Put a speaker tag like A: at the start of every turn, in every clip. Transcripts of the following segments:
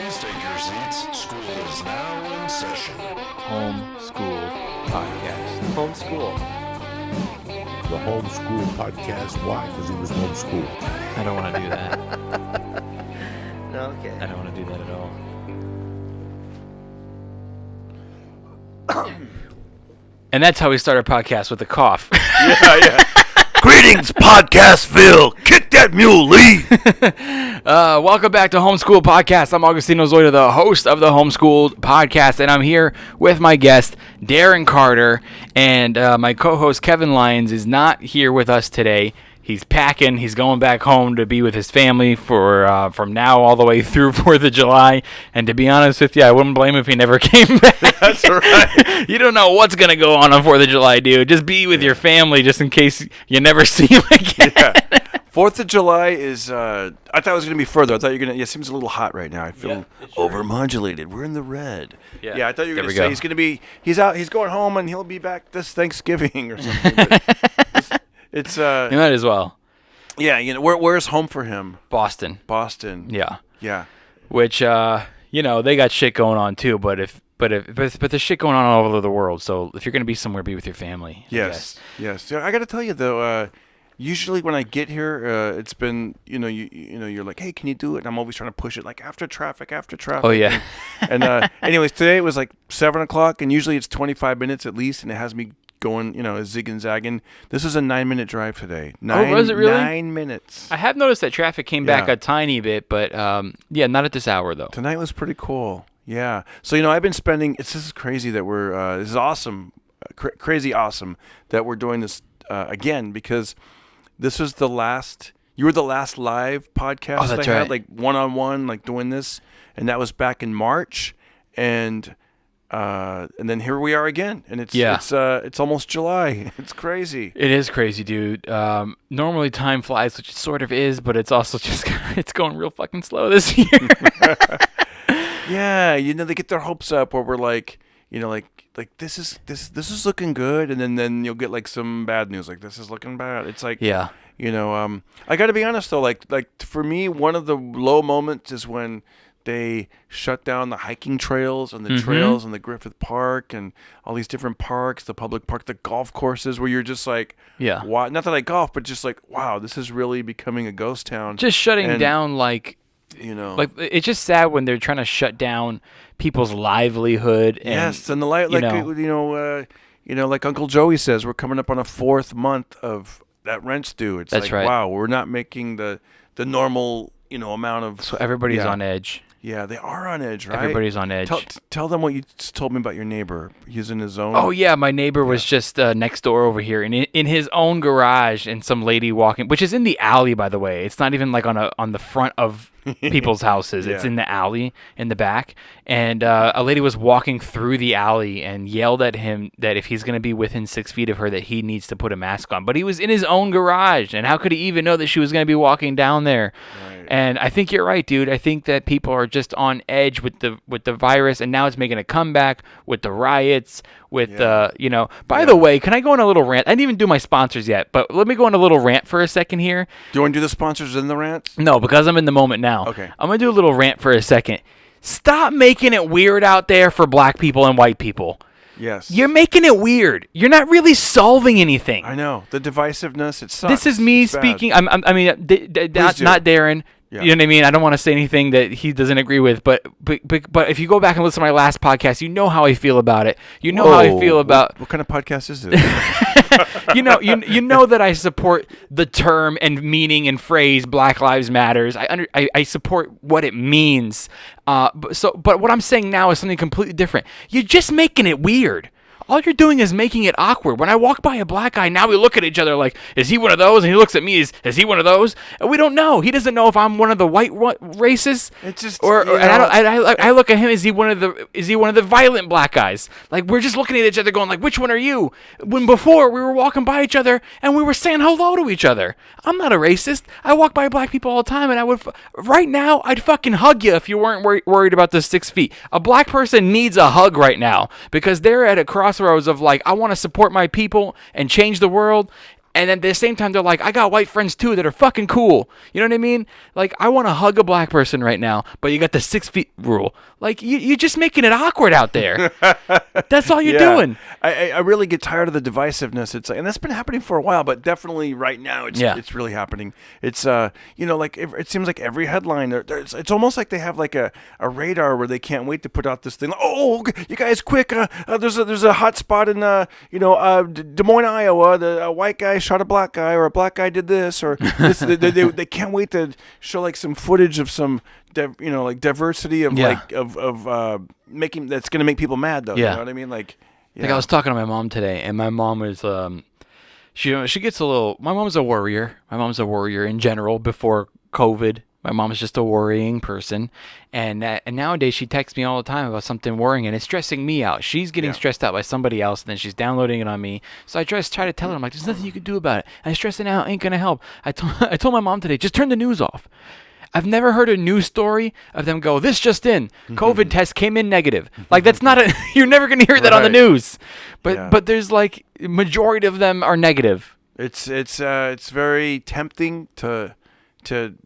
A: Please take your seats. School is now in session.
B: Homeschool podcast. Homeschool.
C: The homeschool podcast. Why? Because he was homeschooled.
B: I don't want to do that.
D: Okay.
B: I don't want to do that at all. And that's how we start our podcast, with a cough.
C: Yeah. Greetings, Podcastville. Kick that mule, Lee.
B: Welcome back to Homeschool Podcast. I'm Augustino Zoida, the host of the Homeschool Podcast, and I'm here with my guest, Darren Carter, and my co-host, Kevin Lyons, is not here with us today. He's packing. He's going back home to be with his family for from now all the way through 4th of July. And to be honest with you, I wouldn't blame him if he never came back.
C: That's right.
B: You don't know what's going to go on 4th of July, dude. Just be with your family just in case you never see him again.
E: Yeah. 4th of July is, I thought it was going to be further. I thought you were going to, it seems a little hot right now. I feel overmodulated. We're in the red.
B: Yeah.
E: I thought you were
B: There
E: going
B: we
E: to say
B: go.
E: he's going to be, he's going home and he'll be back this Thanksgiving or something. But it's
B: You might as well.
E: yeah, you know, where's home for him?
B: Boston.
E: Boston.
B: Yeah.
E: Yeah.
B: Which, you know, they got shit going on too, but there's shit going on all over the world. So if you're going to be somewhere, be with your family. I
E: Yes.
B: guess.
E: Yes. Yeah, I got to tell you though, usually when I get here, it's been, you know, you're like, hey, can you do it? And I'm always trying to push it, like after traffic.
B: Oh, yeah.
E: And anyways, today it was like 7 o'clock, and usually it's 25 minutes at least, and it has me going, you know, zig and zagging. This is a 9-minute drive today.
B: Was it really?
E: 9 minutes.
B: I have noticed that traffic came back
E: Yeah.
B: a tiny bit, but yeah, not at this hour though.
E: Tonight was pretty cool. Yeah. So, you know, I've been spending, this is crazy that we're, this is awesome, crazy awesome that we're doing this again, because this was the last, you were the last live podcast
B: Oh, that's
E: I had,
B: right.
E: like one-on-one, like doing this, and that was back in March, and then here we are again, and it's almost July. It's crazy.
B: It is crazy, dude. Normally time flies, which it sort of is, but it's also just it's going real fucking slow this year.
E: Yeah, you know, they get their hopes up where we're like, you know, like this is looking good, and then you'll get like some bad news, like this is looking bad. It's like,
B: Yeah.
E: you know, I got to be honest though, like for me, one of the low moments is when they shut down the hiking trails and the trails and the Griffith Park and all these different parks, the public park, the golf courses, where you're just like,
B: Yeah.
E: wow, not that I golf, but just like, wow, this is really becoming a ghost town.
B: Just shutting
E: And,
B: down, like it's just sad when they're trying to shut down people's livelihood. And,
E: yes, and the light, like like Uncle Joey says, we're coming up on a 4th month of that rent's due. It's
B: That's
E: like,
B: right.
E: wow, we're not making the normal, you know, amount of.
B: so everybody's
E: Yeah.
B: on edge.
E: Yeah, they are on edge, right?
B: Everybody's on edge.
E: Tell them what you told me about your neighbor. He's in his own.
B: Oh yeah, my neighbor was just next door over here, and in his own garage, and some lady walking, which is in the alley, by the way. It's not even like on the front of people's houses. It's
E: Yeah.
B: in the alley in the back, and a lady was walking through the alley and yelled at him that if he's going to be within 6 feet of her, that he needs to put a mask on. But he was in his own garage, and how could he even know that she was going to be walking down there?
E: Right.
B: And I think you're right, dude. I think that people are just on edge with the virus, and now it's making a comeback with the riots, with you know. By the way, can I go on a little rant? I didn't even do my sponsors yet, but let me go on a little rant for a second here.
E: Do you want to do the sponsors in the rants?
B: No, because I'm in the moment now.
E: Okay.
B: I'm gonna do a little rant for a second. Stop making it weird out there for black people and white people.
E: Yes.
B: You're making it weird. You're not really solving anything.
E: I know the divisiveness. It sucks.
B: This is me
E: It's bad.
B: speaking. I mean, not
E: do.
B: Darren.
E: Yeah.
B: You know what I mean? I don't want to say anything that he doesn't agree with, but if you go back and listen to my last podcast, you know how I feel about it. You know how I feel about
E: What kind of podcast is this?
B: you know that I support the term and meaning and phrase Black Lives Matters. I support what it means. But what I'm saying now is something completely different. You're just making it weird. All you're doing is making it awkward. When I walk by a black guy, now we look at each other like, is he one of those? And he looks at me, is he one of those? And we don't know. He doesn't know if I'm one of the white races.
E: It's just,
B: and
E: you know,
B: I look at him, is he one of the violent black guys? Like, we're just looking at each other going like, which one are you? When before we were walking by each other and we were saying hello to each other. I'm not a racist. I walk by black people all the time, and I would right now I'd fucking hug you if you weren't worried about the 6 feet. A black person needs a hug right now because they're at a crossroads of like, I want to support my people and change the world. And then at the same time, they're like, I got white friends too that are fucking cool. You know what I mean? Like, I want to hug a black person right now, but you got the 6 feet rule. Like, you're just making it awkward out there. That's all you're doing.
E: I really get tired of the divisiveness. It's like, and that's been happening for a while, but definitely right now it's really happening. It's like it seems like every headline it's almost like they have like a radar where they can't wait to put out this thing. Oh, you guys, quick! There's a hot spot in Des Moines, Iowa. A white guy shot a black guy, or a black guy did this, or this. They can't wait to show like some footage of some diversity of making that's going to make people mad though.
B: Yeah.
E: You know what I mean? Like
B: I was talking to my mom today, and my mom was she gets a little. My mom's a worrier. My mom's a worrier in general. Before COVID, my mom's just a worrying person, and nowadays she texts me all the time about something worrying, and it's stressing me out. She's getting stressed out by somebody else, and then she's downloading it on me. So I just try to tell her, I'm like, there's nothing you can do about it. And stressing out ain't gonna help. I told my mom today, just turn the news off. I've never heard a news story of them go, this just in, COVID test came in negative. Like, that's not you're never going to hear that on the news. But there's like, majority of them are negative.
E: It's very tempting to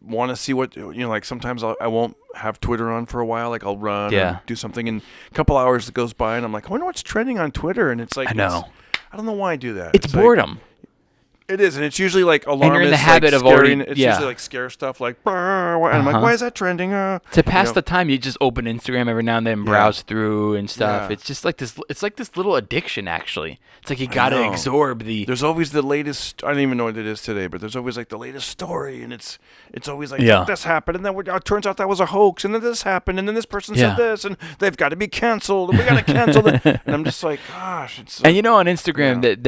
E: want to see what, like sometimes I won't have Twitter on for a while. Like I'll run or do something, and a couple hours goes by and I'm like, I wonder what's trending on Twitter. And it's like,
B: I know.
E: I don't know why I do that.
B: It's boredom.
E: It is, and it's usually like alarmist.
B: And you're in the habit of already.
E: It's usually like scare stuff, like. And I'm like, why is that trending?
B: To pass the time, you just open Instagram every now and then, browse through and stuff. Yeah. It's just like this. It's like this little addiction, actually. It's like you gotta absorb the.
E: There's always the latest. I don't even know what it is today, but there's always like the latest story, and it's always like this happened, and then it turns out that was a hoax, and then this happened, and then this person said this, and they've got to be canceled, and we got to cancel them. And I'm just like, gosh, it's.
B: And on Instagram that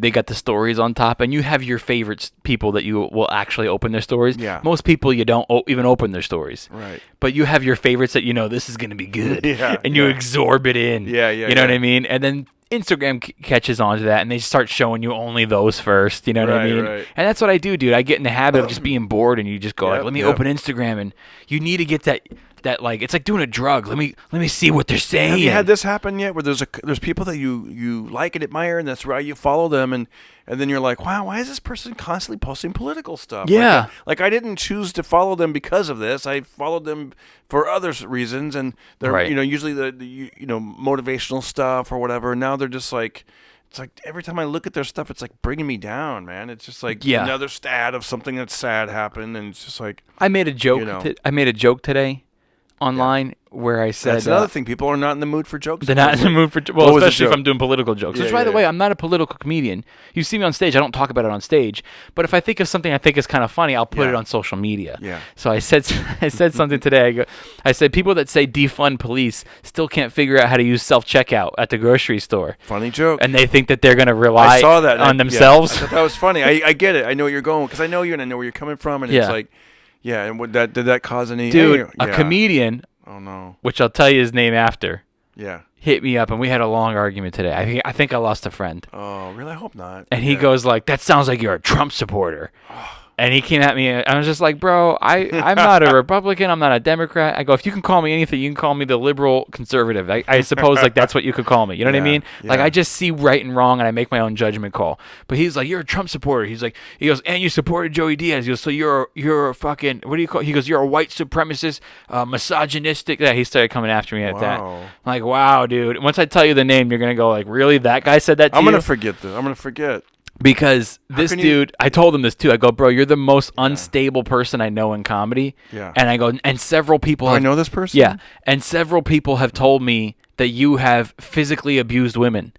B: they got the stories on top, and you have your favorite people that you will actually open their stories.
E: Yeah.
B: Most people you don't even open their stories.
E: Right.
B: But you have your favorites that this is going to be good. And you absorb it in.
E: Yeah.
B: You know what I mean? And then Instagram catches on to that, and they start showing you only those first. You know what I mean?
E: Right.
B: And that's what I do, dude. I get in the habit of just being bored, and you just go let me open Instagram, and you need to get that like it's like doing a drug. Let me see what they're saying.
E: Have you had this happen yet? Where there's people that you like and admire, and that's why you follow them, and then you're like, wow, why is this person constantly posting political stuff?
B: Yeah.
E: Like I didn't choose to follow them because of this. I followed them for other reasons, and they're usually the motivational stuff or whatever. Now they're just like. It's like every time I look at their stuff, it's like bringing me down, man. It's just like another stat of something that's sad happened, and it's just like
B: I made a joke. I made a joke today online where I said
E: that's another thing. People are not in the mood for jokes.
B: They're not in the mood for especially if I'm doing political jokes. Which, by the way, I'm not a political comedian. You see me on stage, I don't talk about it on stage. But if I think of something I think is kind of funny, I'll put it on social media.
E: Yeah.
B: So I said something today. I said people that say defund police still can't figure out how to use self-checkout at the grocery store.
E: Funny joke.
B: And they think that they're going to rely on themselves.
E: I thought that was funny. I get it. I know where you're going because I know you and I know where you're coming from. And it's like, and did that cause any?
B: Dude, a comedian.
E: Oh no!
B: Which I'll tell you his name after.
E: Yeah.
B: Hit me up, and we had a long argument today. I think I lost a friend.
E: Oh, really? I hope not.
B: And he goes like, "That sounds like you're a Trump supporter." And he came at me. I was just like, bro, I'm not a Republican. I'm not a Democrat. I go, if you can call me anything, you can call me the liberal conservative. I suppose like that's what you could call me. You know what I mean? Like I just see right and wrong, and I make my own judgment call. But he's like, you're a Trump supporter. He goes, and you supported Joey Diaz. He goes, so you're a fucking, what do you call? He goes, you're a white supremacist, misogynistic. Yeah, he started coming after me at that. I'm like, wow, dude. Once I tell you the name, you're gonna go like, really? That guy said that to you?
E: I'm gonna forget this. I'm gonna forget.
B: Because this dude, I told him this too. I go, bro, you're the most unstable person I know in comedy.
E: Yeah.
B: And I go, and several people.
E: I know this person?
B: Yeah. And several people have told me that you have physically abused women.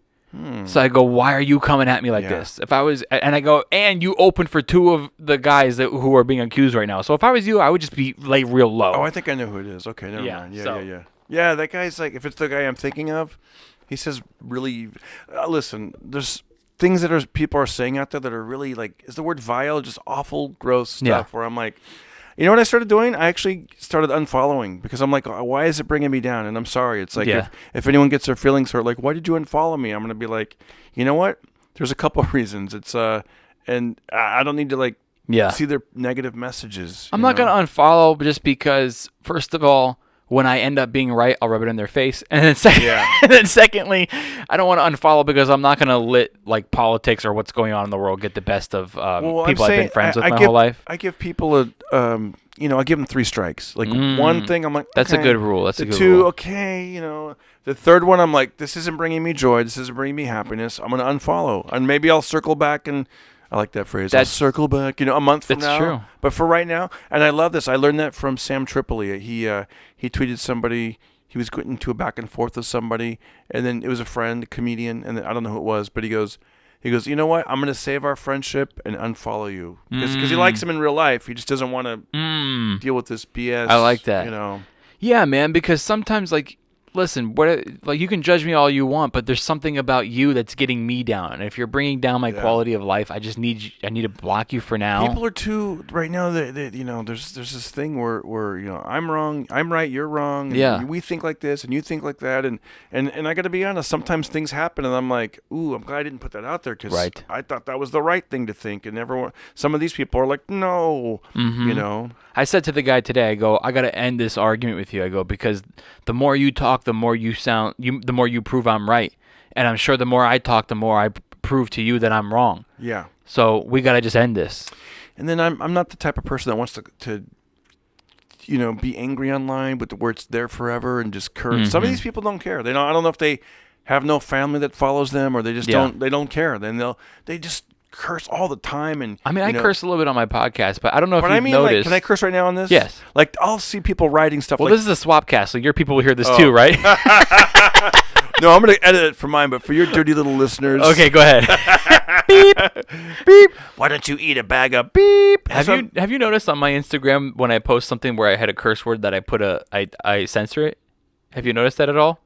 B: So I go, why are you coming at me like this? If I was, and I go, and you opened for two of the guys who are being accused right now. So if I was you, I would just lay real low.
E: Oh, I think I know who it is. Okay, never mind. Yeah. Yeah, that guy's like, if it's the guy I'm thinking of, he says really. Listen, there's things that people are saying out there that are really like, is the word vile, just awful, gross stuff. Where I'm like, you know what I started doing? I actually started unfollowing because I'm like, why is it bringing me down? And I'm sorry. It's like if anyone gets their feelings hurt, like, why did you unfollow me? I'm gonna be like, you know what? There's a couple of reasons. It's and I don't need to like see their negative messages.
B: I'm not gonna unfollow just because, first of all, When I end up being right, I'll rub it in their face. And then,
E: Yeah.
B: and then secondly, I don't want to unfollow because I'm not going to let like politics or what's going on in the world get the best of people I've been friends with my whole life.
E: I give people I give them 3 strikes. Like one thing, I'm like,
B: That's a
E: okay.
B: good rule. That's a
E: The
B: good
E: 2,
B: rule.
E: okay, The third one, I'm like, this isn't bringing me joy. This isn't bringing me happiness. I'm gonna unfollow, and maybe I'll circle back and. I like that phrase. I'll circle back, a month from now.
B: That's true.
E: But for right now, and I love this. I learned that from Sam Tripoli. He tweeted somebody. He was getting into a back and forth with somebody, and then it was a friend, a comedian, and I don't know who it was, but he goes, you know what? I'm going to save our friendship and unfollow you because he likes him in real life. He just doesn't want to deal with this BS.
B: I like that. Yeah, man, because sometimes listen, you can judge me all you want, but there's something about you that's getting me down. And if you're bringing down my quality of life, I need to block you for now.
E: People are too right now. There's this thing where I'm wrong, I'm right, you're wrong. And we think like this, and you think like that, and I got to be honest. Sometimes things happen, and I'm like, ooh, I'm glad I didn't put that out there because I thought that was the right thing to think, and everyone. Some of these people are like, no,
B: I said to the guy today, I go, I got to end this argument with you. I go, because the more you talk, the more the more you prove I'm right. And I'm sure the more I talk, the more I prove to you that I'm wrong.
E: Yeah.
B: So we got to just end this.
E: And then I'm not the type of person that wants to be angry online with where it's there forever and just curse.
B: Mm-hmm.
E: Some of these people don't care. I don't know if they have no family that follows them or they just don't care. Then they just curse all the time. And
B: I curse a little bit on my podcast, but I don't know if you've noticed.
E: Like, can I curse right now on this?
B: Yes.
E: Like, I'll see people writing stuff.
B: Well, this is a swapcast, so your people will hear this too, right?
E: No, I'm going to edit it for mine, but for your dirty little listeners.
B: Okay, go ahead. Beep, beep.
E: Why don't you eat a bag of beep?
B: Have you noticed on my Instagram when I post something where I had a curse word that I censor it? Have you noticed that at all?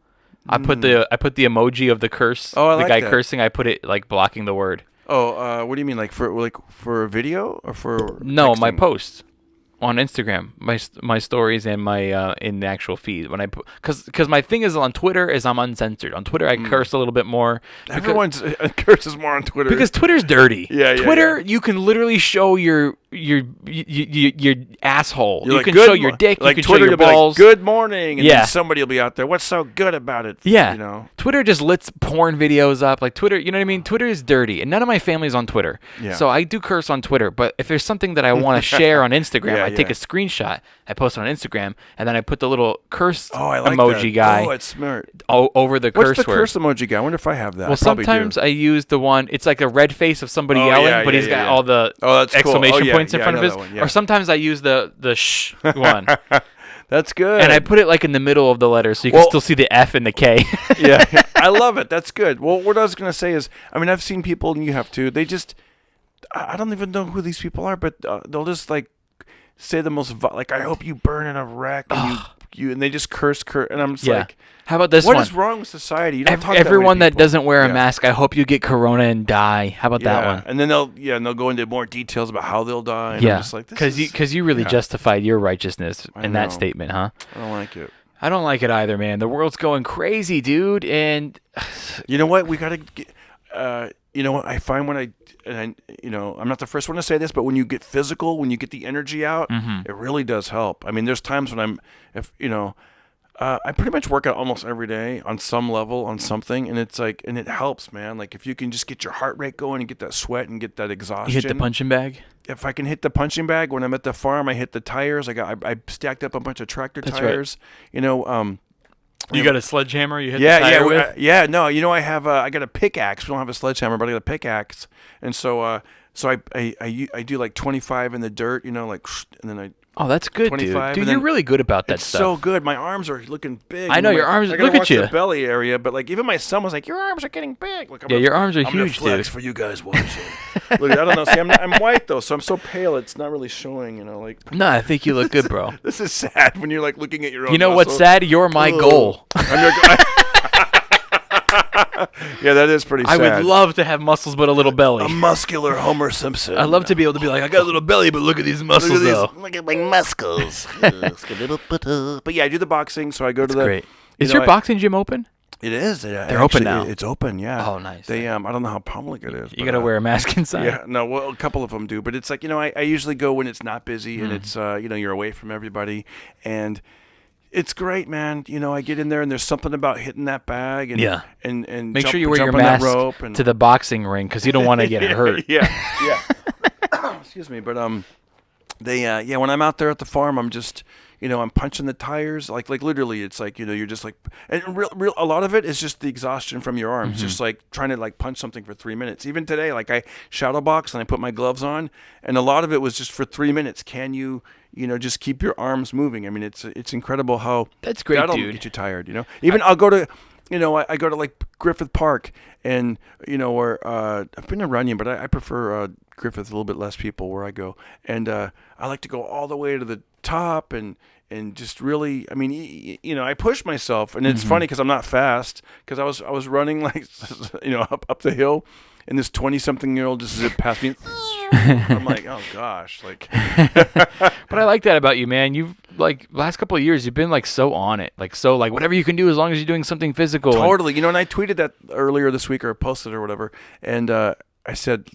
B: I put the emoji of the curse.
E: Oh, I
B: the
E: like
B: guy
E: that.
B: cursing. I put it like blocking the word.
E: Oh, what do you mean? Like for a video or for
B: No, my
E: texting?
B: posts on Instagram, my stories and my in the actual feed when I put because my thing is on Twitter is I'm uncensored. On Twitter I curse a little bit more.
E: Everyone's curses more on Twitter
B: because Twitter's dirty.
E: Yeah.
B: Twitter you can literally show your asshole.
E: You're
B: you
E: like,
B: can
E: good
B: show your dick.
E: Like
B: you can
E: Twitter,
B: show your
E: you'll be like,
B: balls.
E: good morning, and
B: Yeah.
E: then somebody will be out there. What's so good about it?
B: Yeah. Twitter just lets porn videos up. Like Twitter, you know what I mean? Twitter is dirty, and none of my family's on Twitter.
E: Yeah.
B: So I do curse on Twitter, but if there's something that I want to share on Instagram, I take a screenshot, I post it on Instagram, and then I put the little curse
E: I like
B: emoji
E: that.
B: guy
E: Oh, it's smart.
B: over the
E: What's
B: curse
E: the
B: word.
E: curse emoji guy? I wonder if I have that.
B: Well,
E: I probably
B: sometimes
E: do.
B: I use the one. It's like a red face of somebody yelling,
E: yeah,
B: but
E: yeah,
B: he's
E: yeah,
B: got
E: yeah.
B: all the
E: that's cool.
B: exclamation points in
E: I
B: front of
E: know
B: his.
E: that one, yeah.
B: Or sometimes I use the shh one,
E: That's good.
B: and I put it like in the middle of the letter, so you can still see the F and the K.
E: yeah, I love it. That's good. Well, what I was gonna say is, I've seen people, and you have too. They just, I don't even know who these people are, but they'll just like say the most like, I hope you burn in a wreck, and and they just curse, and I'm just like,
B: How about this
E: what
B: one?
E: is wrong with society? You don't talk
B: Everyone
E: that way to
B: that doesn't wear a
E: people.
B: mask, I hope you get corona and die. How about that one?
E: And then they'll go into more details about how they'll die. And I'm just like,
B: because you really justified your righteouscious in that
E: know.
B: statement, huh?
E: I don't like it.
B: I don't like it either, man. The world's going crazy, dude. And
E: You know what? We gotta get. You know what? I find I'm not the first one to say this, but when you get physical, when you get the energy out, it really does help. There's times when I pretty much work out almost every day on some level, on something, and it's like, and it helps, man. Like if you can just get your heart rate going and get that sweat and get that exhaustion.
B: you hit the punching bag.
E: If I can hit the punching bag when I'm at the farm, I hit the tires. I stacked up a bunch of tractor tires. Right.
B: You got a sledgehammer you hit
E: Yeah,
B: the tire with?
E: No, I have I got a pickaxe. We don't have a sledgehammer, but I got a pickaxe, and so I do like 25 in the dirt, and then I.
B: Oh, that's good,
E: 25,
B: dude.
E: and
B: You're
E: then
B: really good about that
E: It's
B: stuff.
E: so good. My arms are looking big.
B: I know, your arms-
E: I gotta
B: look at
E: watch
B: you.
E: the belly area, but like even my son was like, "Your arms are getting big." Like,
B: your arms are
E: I'm gonna
B: huge,
E: flex
B: dude.
E: for you guys watching. Look, I don't know. See, I'm white though, so I'm so pale. It's not really showing. Like.
B: No, I think you look good, bro.
E: This is sad when you're like looking at your own.
B: You know what's
E: muscles.
B: sad? You're my goal.
E: Yeah, that is pretty sad.
B: I would love to have muscles but a little belly.
E: a muscular Homer Simpson.
B: I'd love to be able to be like, I got a little belly, but look at these muscles, though.
C: Look at my muscles.
E: But yeah, I do the boxing, so I go to the.
B: Great. Is your boxing gym open?
E: It is.
B: They're open now.
E: It's open. Yeah.
B: Oh, nice.
E: They I don't know how public it is.
B: You got to wear a mask inside.
E: Yeah, no, well, a couple of them do, but it's like, I usually go when it's not busy and it's, you're away from everybody, and It's great, man. You know, I get in there and there's something about hitting that bag and
C: Yeah.
E: and
B: Make
E: jump,
B: sure you wear
E: jump
B: your
E: on that
B: mask
E: rope and
B: to the boxing ring because you don't want to get hurt.
E: yeah. Excuse me, but they when I'm out there at the farm, I'm just I'm punching the tires like literally. It's like you're just like and real a lot of it is just the exhaustion from your arms, just like trying to like punch something for 3 minutes. Even today, like I shadow box and I put my gloves on, and a lot of it was just for 3 minutes. Can you just keep your arms moving? I mean, it's incredible how
B: That's great,
E: that'll
B: dude.
E: get you tired. Even I'll go to. I go to like Griffith Park, and where I've been to Runyon, but I prefer Griffith, a little bit less people where I go, and I like to go all the way to the top and just really, I mean, I push myself, and it's funny because I'm not fast because I was running like up the hill, and this 20-something-year-old just zipped past me. I'm like, oh gosh, like.
B: But I like that about you, man. You've last couple of years, you've been like so on it, like so like whatever you can do as long as you're doing something physical.
E: Totally, and I tweeted that earlier this week or posted or whatever, and I said,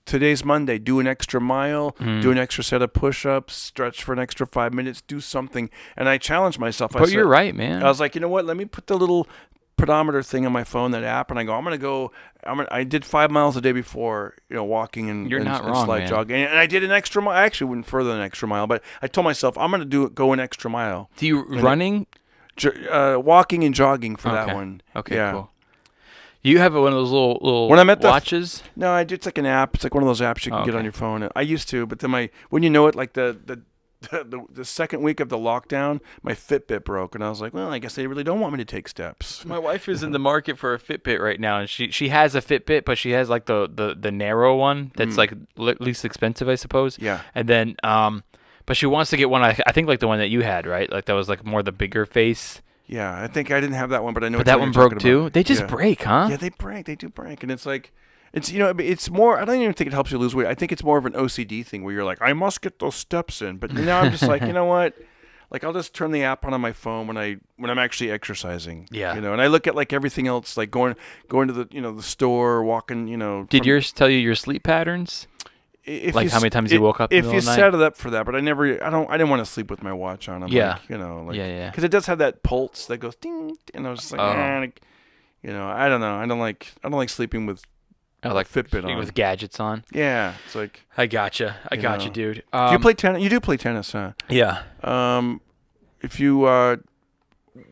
E: today's Monday, do an extra mile, do an extra set of push-ups, stretch for an extra 5 minutes, do something, and I challenged myself.
B: But you're right, man.
E: I was like, you know what? Let me put the little pedometer thing on my phone, that app, and I go, I did 5 miles a day before, walking and,
B: You're not wrong,
E: slide
B: man.
E: jogging, and I did an extra mile. I actually went further than an extra mile, but I told myself I'm going to go an extra mile.
B: Do you running?
E: Walking and jogging for that
B: Okay.
E: one.
B: Okay,
E: yeah.
B: cool. You have one of those little
E: When I'm at the-
B: watches?
E: No, it's like an app. It's like one of those apps you can get on your phone. I used to, but then when you know it, like the second week of the lockdown, my Fitbit broke, and I was like, well, I guess they really don't want me to take steps.
B: My wife is in the market for a Fitbit right now, and she has a Fitbit, but she has like the narrow one that's like least expensive, I suppose.
E: Yeah.
B: And then but she wants to get one. I think like the one that you had, right? Like that was like more the bigger face.
E: Yeah, I think I didn't have that one, but I know.
B: But that one broke too. They just
E: Yeah.
B: break, huh?
E: Yeah, they break. They do break, and it's like, it's more. I don't even think it helps you lose weight. I think it's more of an OCD thing where you're like, I must get those steps in. But now I'm just like, you know what? Like I'll just turn the app on my phone when I'm actually exercising.
B: Yeah.
E: And I look at like everything else, like going to the the store, walking.
B: Did yours tell you your sleep patterns? Like how many times you woke up in the
E: If
B: middle
E: you
B: of the night?
E: set it up for that, but I didn't want to sleep with my watch on. I'm
B: Yeah.
E: like,
B: Yeah.
E: because it does have that pulse that goes ding, and I was just like,
B: Oh.
E: I don't know. I don't like sleeping with
B: Like
E: Fitbit on.
B: with gadgets on.
E: Yeah, it's like.
B: I gotcha. I gotcha,
E: know.
B: dude.
E: Do you play tennis? You do play tennis, huh?
B: Yeah.
E: If you,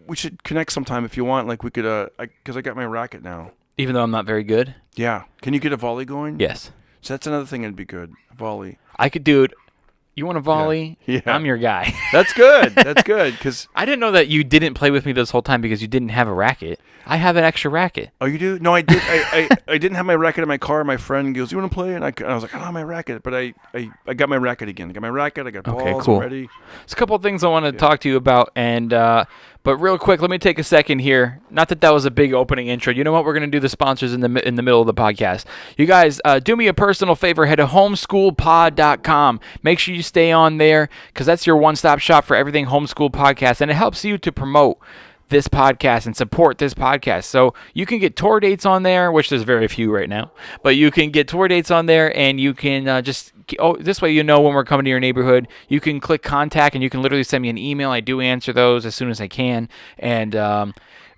E: we should connect sometime if you want. Like we could, because I got my racket now.
B: Even though I'm not very good.
E: Yeah. Can you get a volley going?
B: Yes.
E: So that's another thing that'd be good. Volley.
B: I could do it. You want a volley?
E: Yeah.
B: I'm your guy.
E: That's good. That's good. Because
B: I didn't know that you didn't play with me this whole time because you didn't have a racket. I have an extra racket.
E: oh, you do? No, I did. I didn't have my racket in my car. My friend goes, "You want to play?" And I was like, "I don't have my racket," but I got my racket again. I got my racket. I got balls.
B: Okay, cool.
E: I'm ready.
B: There's a couple of things I want to talk to you about, and but real quick, let me take a second here. Not that was a big opening intro. You know what? We're gonna do the sponsors in the middle of the podcast. You guys, do me a personal favor. Head to homeschoolpod.com. Make sure you stay on there because that's your one-stop shop for everything homeschool podcast, and it helps you to promote this podcast and support this podcast. So you can get tour dates on there, which there's very few right now, but you can get tour dates on there, and you can this way when we're coming to your neighborhood. You can click contact, and you can literally send me an email. I do answer those as soon as I can, and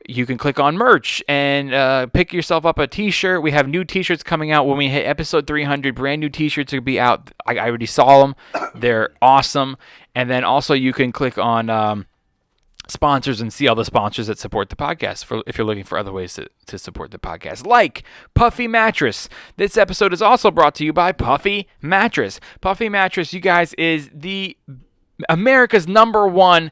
B: you can click on merch and pick yourself up a t-shirt. We have new t-shirts coming out when we hit episode 300. Brand new t-shirts will be out. I already saw them. They're awesome. And then also you can click on sponsors and see all the sponsors that support the podcast if you're looking for other ways to support the podcast, like Puffy Mattress. This episode is also brought to you by Puffy Mattress. Puffy Mattress, you guys, is the America's #1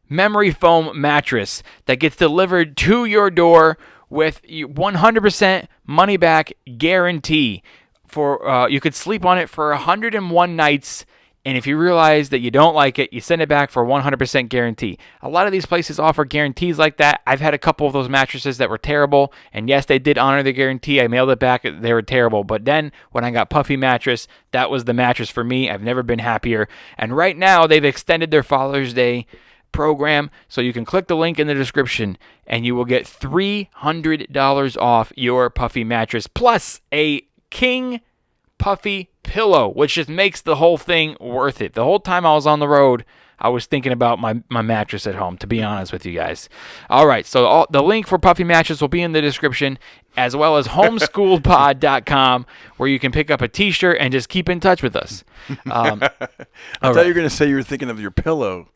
B: memory foam mattress that gets delivered to your door with 100% money back guarantee. For you could sleep on it for 101 nights. And if you realize that you don't like it, you send it back for 100% guarantee. A lot of these places offer guarantees like that. I've had a couple of those mattresses that were terrible. And yes, they did honor the guarantee. I mailed it back. They were terrible. But then when I got Puffy Mattress, that was the mattress for me. I've never been happier. And right now, they've extended their Father's Day program. So you can click the link in the description and you will get $300 off your Puffy Mattress plus a King Puffy pillow, which just makes the whole thing worth it. The whole time I was on the road, I was thinking about my mattress at home, to be honest with you guys. All right, so the link for Puffy Mattress will be in the description, as well as homeschooledpod.com, where you can pick up a T-shirt and just keep in touch with us.
E: I thought you were going to say you were thinking of your pillow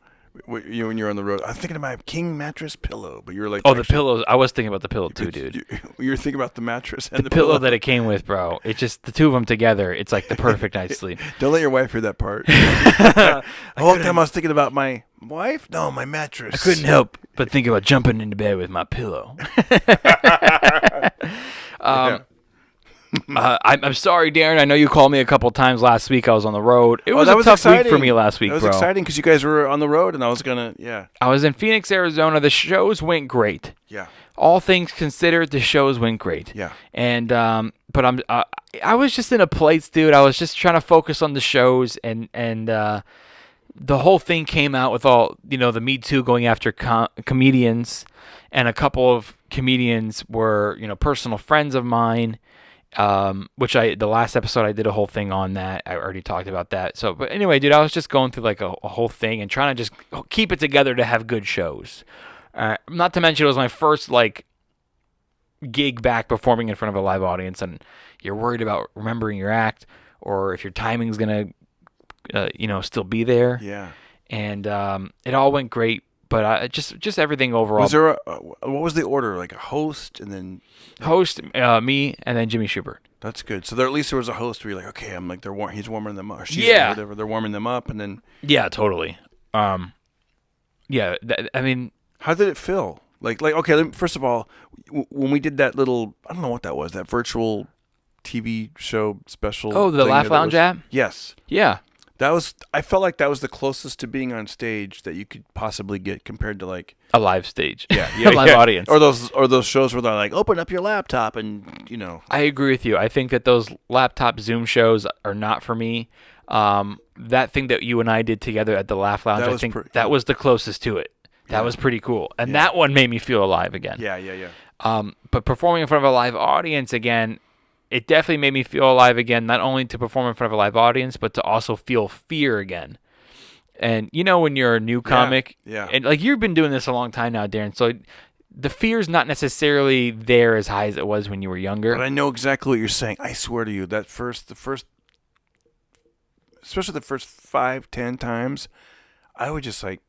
E: when you're on the road. I'm thinking of my king mattress pillow, but you were like,
B: oh, the pillows. I was thinking about the pillow too, dude.
E: You were thinking about the mattress and
B: The pillow that it came with, bro. It's just the two of them together. It's like the perfect night's sleep.
E: Don't let your wife hear that part. The whole time I was thinking about my wife. No, my mattress.
B: I couldn't help but think about jumping into bed with my pillow. I'm sorry, Darren. I know you called me a couple times last week. I was on the road. It was a tough week for me last week,
E: bro. That
B: bro.
E: was exciting because you guys were on the road, and I was
B: I was in Phoenix, Arizona. The shows went great.
E: Yeah.
B: All things considered, the shows went great.
E: Yeah.
B: And but I was just in a place, dude. I was just trying to focus on the shows, and the whole thing came out with all the Me Too going after comedians, and a couple of comedians were personal friends of mine. Which the last episode I did a whole thing on that. I already talked about that. So, but anyway, dude, I was just going through like a whole thing and trying to just keep it together to have good shows. Not to mention it was my first like gig back performing in front of a live audience, and you're worried about remembering your act or if your timing's gonna, still be there.
E: Yeah.
B: And it all went great. But just everything overall.
E: Was there what was the order? Like a host and then
B: host, me, and then Jimmy Schubert.
E: That's good. So at least there was a host where you're like, okay, I'm like he's warming them up. Or she's
B: Yeah.
E: whatever. They're warming them up, and then
B: Yeah, totally. Yeah. I mean,
E: how did it feel? Like okay. First of all, when we did that little, I don't know what that was, that virtual TV show special.
B: oh, the
E: thing
B: Laugh Lounge app.
E: Yes.
B: Yeah.
E: I felt like that was the closest to being on stage that you could possibly get compared to like
B: A live stage.
E: a
B: live audience.
E: Or those shows where they're like, open up your laptop and
B: I agree with you. I think that those laptop Zoom shows are not for me. That thing that you and I did together at the Laugh Lounge, I think that was the closest to it. That was pretty cool. And that one made me feel alive again.
E: Yeah.
B: But performing in front of a live audience again, it definitely made me feel alive again, not only to perform in front of a live audience, but to also feel fear again. And when you're a new comic, and like you've been doing this a long time now, Darren, so the fear's not necessarily there as high as it was when you were younger.
E: But I know exactly what you're saying. I swear to you, the first, especially the first 5-10 times, I would just like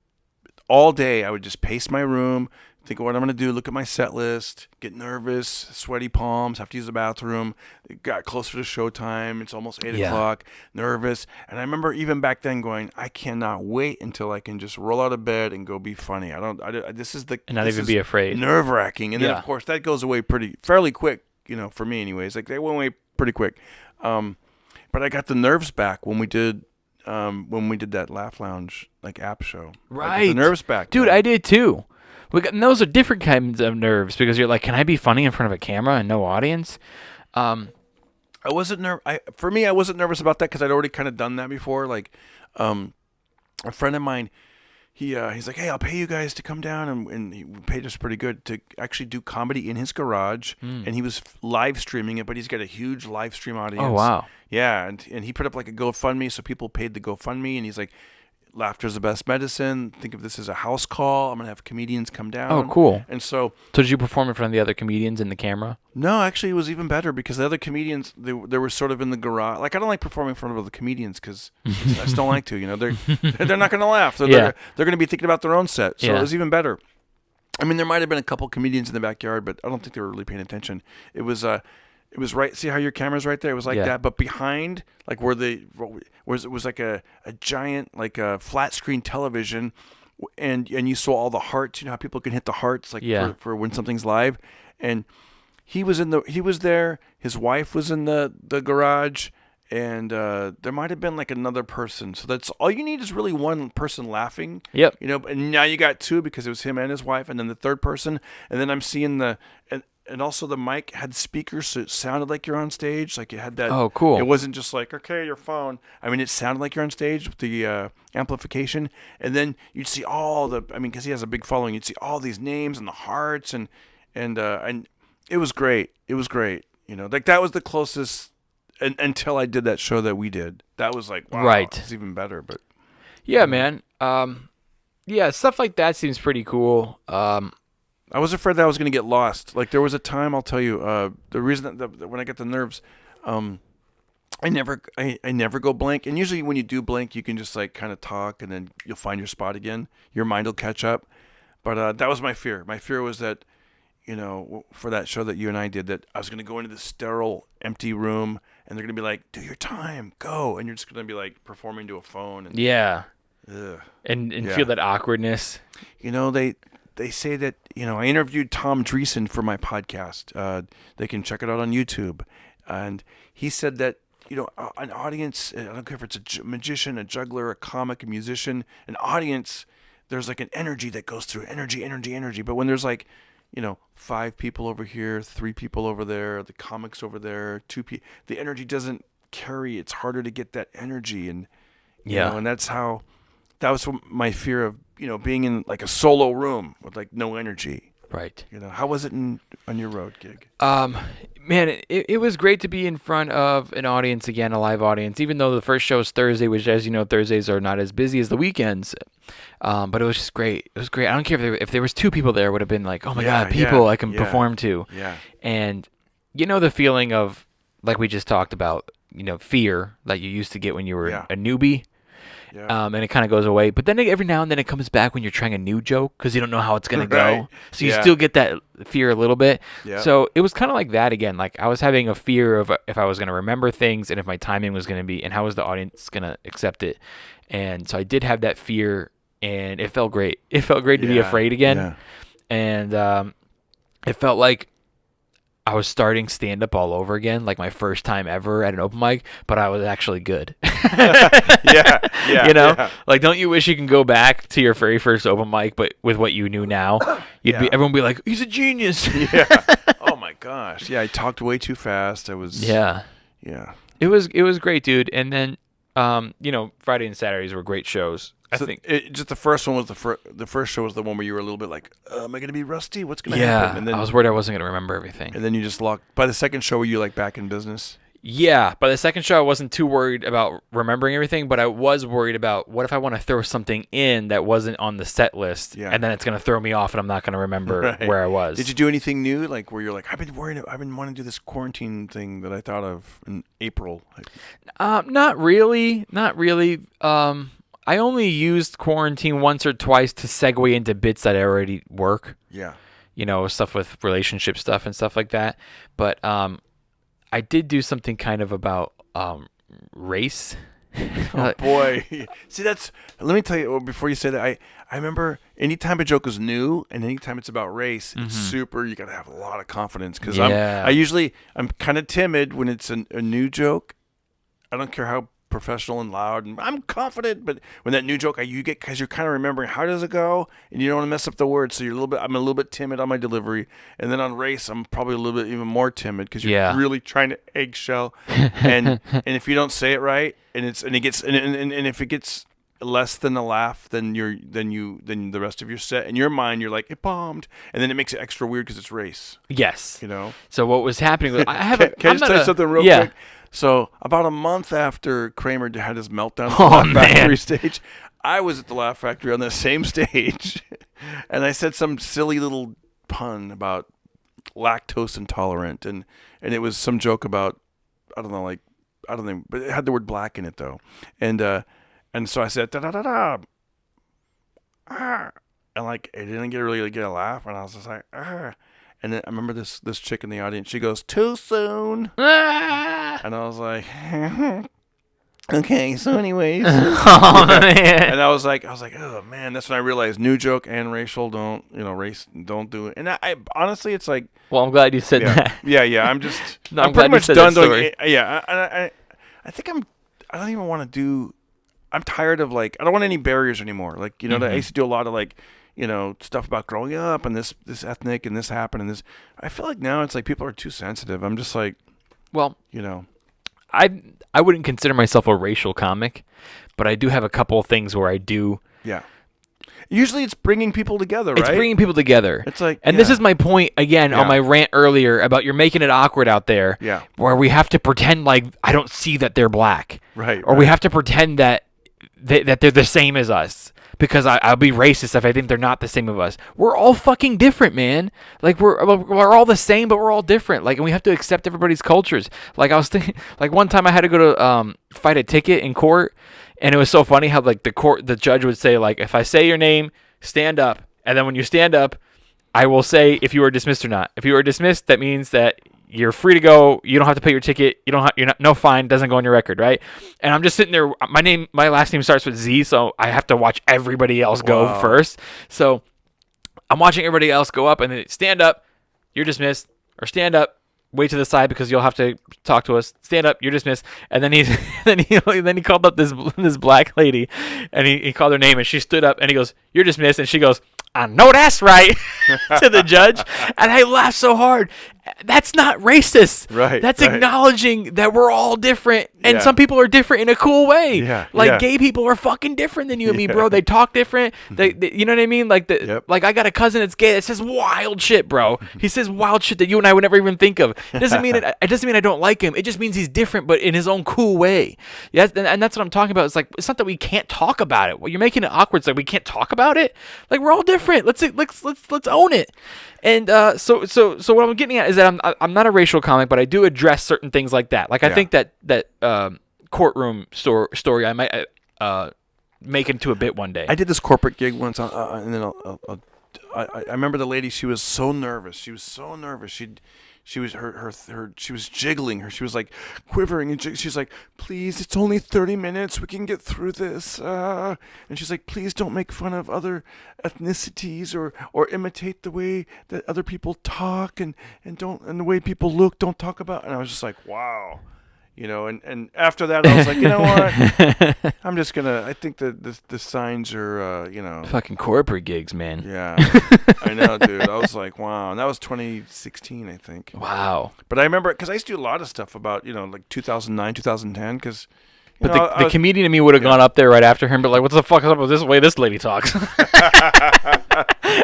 E: all day. I would just pace my room, think of what I'm going to do, look at my set list, get nervous, sweaty palms, have to use the bathroom. It got closer to showtime. It's almost 8 o'clock, nervous. And I remember even back then going, I cannot wait until I can just roll out of bed and go be funny. This is the...
B: And not even be afraid.
E: Nerve-wracking. And then, of course, that goes away fairly quick, for me anyways. Like, they went away pretty quick. But I got the nerves back when we did that Laugh Lounge, like, app show.
B: Right.
E: I got the nerves back.
B: Dude,
E: man.
B: I did too. And those are different kinds of nerves because you're like, can I be funny in front of a camera and no audience?
E: I wasn't For me, I wasn't nervous about that because I'd already kind of done that before. Like, a friend of mine, he's like, hey, I'll pay you guys to come down, and he paid us pretty good to actually do comedy in his garage, and he was live streaming it, but he's got a huge live stream audience.
B: Oh, wow.
E: Yeah, and he put up like a GoFundMe, so people paid the GoFundMe, and he's like, laughter's the best medicine. Think of this as a house call. I'm going to have comedians come down.
B: Oh, cool.
E: And so
B: did you perform in front of the other comedians in the camera?
E: No, actually, it was even better because the other comedians, they were sort of in the garage. Like, I don't like performing in front of other comedians because I just don't like to. They're not going to laugh. They're going to be thinking about their own set. So it was even better. I mean, there might have been a couple comedians in the backyard, but I don't think they were really paying attention. It was right. See how your camera's right there? It was like that, but behind, like it was like a giant, like a flat screen television, and you saw all the hearts. You know how people can hit the hearts, like for when something's live, and he was there. His wife was in the garage, and there might have been like another person. So that's all you need is really one person laughing.
B: Yep.
E: And now you got two because it was him and his wife, and then the third person, and then I'm seeing and also the mic had speakers, so it sounded like you're on stage. Like it had that.
B: Oh, cool.
E: It wasn't just like, okay, your phone. I mean, it sounded like you're on stage with the amplification. And then you'd see because he has a big following, you'd see all these names and the hearts and it was great. It was great. Like that was the closest until I did that show that we did. That was like, wow,
B: Right.
E: it's even better. But
B: Yeah, man. Yeah, stuff like that seems pretty cool.
E: I was afraid that I was going to get lost. Like there was a time, I'll tell you, the reason that when I get the nerves, I never go blank. And usually when you do blank, you can just like kind of talk and then you'll find your spot again. Your mind will catch up. But that was my fear. My fear was that, for that show that you and I did, that I was going to go into this sterile, empty room and they're going to be like, do your time, go. And you're just going to be like performing to a phone. And,
B: yeah.
E: ugh.
B: And
E: Yeah.
B: feel that awkwardness.
E: They say that, I interviewed Tom Dreesen for my podcast. They can check it out on YouTube. And he said that, an audience, I don't care if it's a magician, a juggler, a comic, a musician, an audience, there's like an energy that goes through energy. But when there's like, 5 people over here, 3 people over there, the comics over there, 2 people, the energy doesn't carry. It's harder to get that energy. And, and that was my fear of, being in like a solo room with like no energy.
B: Right.
E: How was it on your road gig?
B: Man, it was great to be in front of an audience again, a live audience, even though the first show was Thursday, which, as you know, Thursdays are not as busy as the weekends. But it was just great. It was great. I don't care if there was 2 people there, it would have been like, oh my God, people I can perform to.
E: Yeah.
B: And the feeling of, like we just talked about, fear that you used to get when you were a newbie.
E: Yeah.
B: And it kind of goes away. But then every now and then it comes back when you're trying a new joke because you don't know how it's going to
E: Right.
B: go. So you still get that fear a little bit.
E: Yeah.
B: So it was kind of like that again. Like I was having a fear of if I was going to remember things and if my timing was going to be and how was the audience going to accept it. And so I did have that fear and it felt great. It felt great to be afraid again.
E: Yeah.
B: And it felt like I was starting stand-up all over again, like my first time ever at an open mic, but I was actually good.
E: Yeah.
B: Like, don't you wish you can go back to your very first open mic, but with what you knew now, everyone would be like, he's a genius.
E: Yeah. Oh my gosh. Yeah, I talked way too fast. I was.
B: Yeah.
E: Yeah.
B: It was great, dude. And then, Friday and Saturdays were great shows. I think
E: just the first one was the first show was the one where you were a little bit like, am I going to be rusty? What's going to happen? And then
B: I was worried I wasn't going to remember everything.
E: And then you just locked. By the second show, were you like back in business?
B: Yeah, by the second show, I wasn't too worried about remembering everything, but I was worried about what if I want to throw something in that wasn't on the set list, and then it's going to throw me off, and I'm not going to remember where I was.
E: Did you do anything new, like where you're like, I've been wanting to do this quarantine thing that I thought of in April?
B: Not really. I only used quarantine once or twice to segue into bits that I already work.
E: Yeah.
B: Stuff with relationship stuff and stuff like that. But I did do something kind of about race.
E: Oh boy. See, let me tell you before you say that, I remember anytime a joke is new and anytime it's about race, it's super, you got to have a lot of confidence because I'm kind of timid when it's a new joke. I don't care how professional and loud and I'm confident, but when that new joke you get, because you're kind of remembering how does it go and you don't want to mess up the words, so I'm a little bit timid on my delivery. And then on race I'm probably a little bit even more timid because you're really trying to eggshell and if you don't say it right and if it gets less than a laugh than the rest of your set, in your mind you're like, it bombed, and then it makes it extra weird because it's race.
B: Yes. So what was happening was can I
E: just tell you something real quick? So about a month after Kramer had his meltdown at the Laugh Factory stage, I was at the Laugh Factory on the same stage, and I said some silly little pun about lactose intolerant, and it was some joke about I don't know, but it had the word black in it though, and so I said da da da da, and like it didn't really get a laugh, and I was just like ah. And then I remember this chick in the audience. She goes, "Too soon," and I was like, "Okay." So, anyways,
B: oh man.
E: And I was like, "Oh man." That's when I realized new joke and racial race don't do it. And I honestly, it's like,
B: well, I'm glad you said that.
E: Yeah. I'm just,
B: no,
E: I'm pretty much done doing it. Yeah, I think I don't even want to do. I'm tired of I don't want any barriers anymore. I used to do a lot of stuff about growing up and this ethnic and this happened and this. I feel like now it's like people are too sensitive. I'm just like,
B: well, I wouldn't consider myself a racial comic, but I do have a couple of things where I do.
E: Yeah. Usually it's bringing people together, right?
B: It's bringing people together.
E: It's like,
B: and this is my point again on my rant earlier about you're making it awkward out there.
E: Yeah.
B: Where we have to pretend like I don't see that they're black.
E: Right.
B: Or we have to pretend that that they're the same as us. Because I'll be racist if I think they're not the same as us. We're all fucking different, man. Like we're all the same, but we're all different. Like, and we have to accept everybody's cultures. Like I was thinking, like one time I had to go to fight a ticket in court, and it was so funny how like the judge would say like, if I say your name, stand up, and then when you stand up, I will say if you are dismissed or not. If you are dismissed, that means that you're free to go. You don't have to pay your ticket. No fine. Doesn't go on your record, right? And I'm just sitting there. My last name starts with Z, so I have to watch everybody else go first. So I'm watching everybody else go up, and then stand up, you're dismissed, or stand up, wait to the side because you'll have to talk to us. Stand up, you're dismissed. And then he called up this black lady, and he called her name, and she stood up, and he goes, "You're dismissed," and she goes, "I know that's right," to the judge. And I laughed so hard. That's not racist.
E: Right.
B: That's acknowledging that we're all different, and some people are different in a cool way.
E: Yeah.
B: Gay people are fucking different than you and me, bro. They talk different. They you know what I mean? Like like I got a cousin that's gay that says wild shit, bro. He says wild shit that you and I would never even think of. It doesn't mean it doesn't mean I don't like him. It just means he's different, but in his own cool way. Yes, and that's what I'm talking about. It's like, it's not that we can't talk about it. Well, you're making it awkward. It's like we can't talk about it. Like, we're all different. Let's own it. And so what I'm getting at is that I'm not a racial comic, but I do address certain things like that. Like I think that courtroom story I might make into a bit one day.
E: I did this corporate gig once, and then I remember the lady. She was so nervous. She was she was jiggling. She was like quivering, and she's like, "Please, it's only 30 minutes. We can get through this." And she's like, "Please don't make fun of other ethnicities or imitate the way that other people talk and the way people look. Don't talk about." And I was just like, "Wow." And after that, I was like, you know what? I'm just gonna. I think that the signs are,
B: fucking corporate gigs, man.
E: Yeah, I know, dude. I was like, wow. And that was 2016, I think.
B: Wow.
E: But I remember because I used to do a lot of stuff about, like 2009, 2010, because.
B: But the comedian in me would have gone up there right after him, but like, what the fuck is up with this way this lady talks?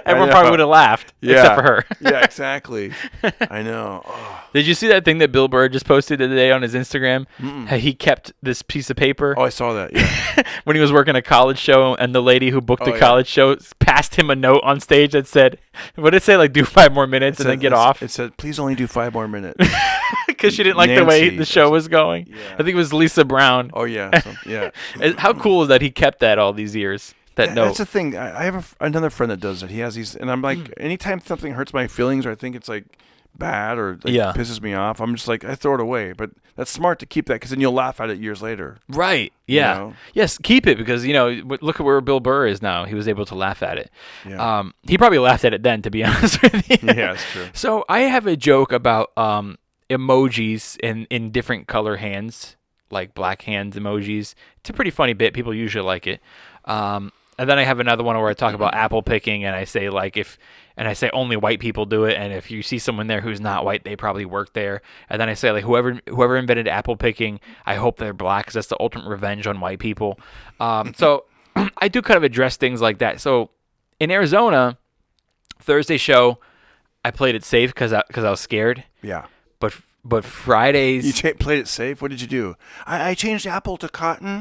B: Everyone probably would have laughed, except for her.
E: Yeah, exactly. I know. Oh.
B: Did you see that thing that Bill Burr just posted today on his Instagram? How he kept this piece of paper.
E: Oh, I saw that. Yeah.
B: When he was working a college show, and the lady who booked the college show passed him a note on stage that said, "What did it say? Like, do 5 more minutes and then get off."
E: It said, "Please only do 5 more minutes."
B: Because she didn't like the way the show was going. Yeah. I think it was Lisa Brown.
E: Oh yeah, yeah.
B: How cool is that he kept that all these years? That note.
E: That's the thing. I have another friend that does it. He has these, and I'm like, anytime something hurts my feelings or I think it's like bad or pisses me off, I'm just like, I throw it away. But that's smart to keep that because then you'll laugh at it years later.
B: Right. Yeah. Yes, keep it because look at where Bill Burr is now. He was able to laugh at it. Yeah. He probably laughed at it then, to be honest with you.
E: Yeah, that's true.
B: So I have a joke about emojis in different color hands, like black hands emojis. It's a pretty funny bit. People usually like it. And then I have another one where I talk about apple picking, and I say only white people do it, and if you see someone there who's not white, they probably work there. And then I say like whoever invented apple picking, I hope they're black because that's the ultimate revenge on white people. So I do kind of address things like that. So in Arizona, Thursday show, I played it safe because I was scared.
E: Yeah.
B: But Fridays...
E: You played it safe? What did you do? I changed apple to cotton.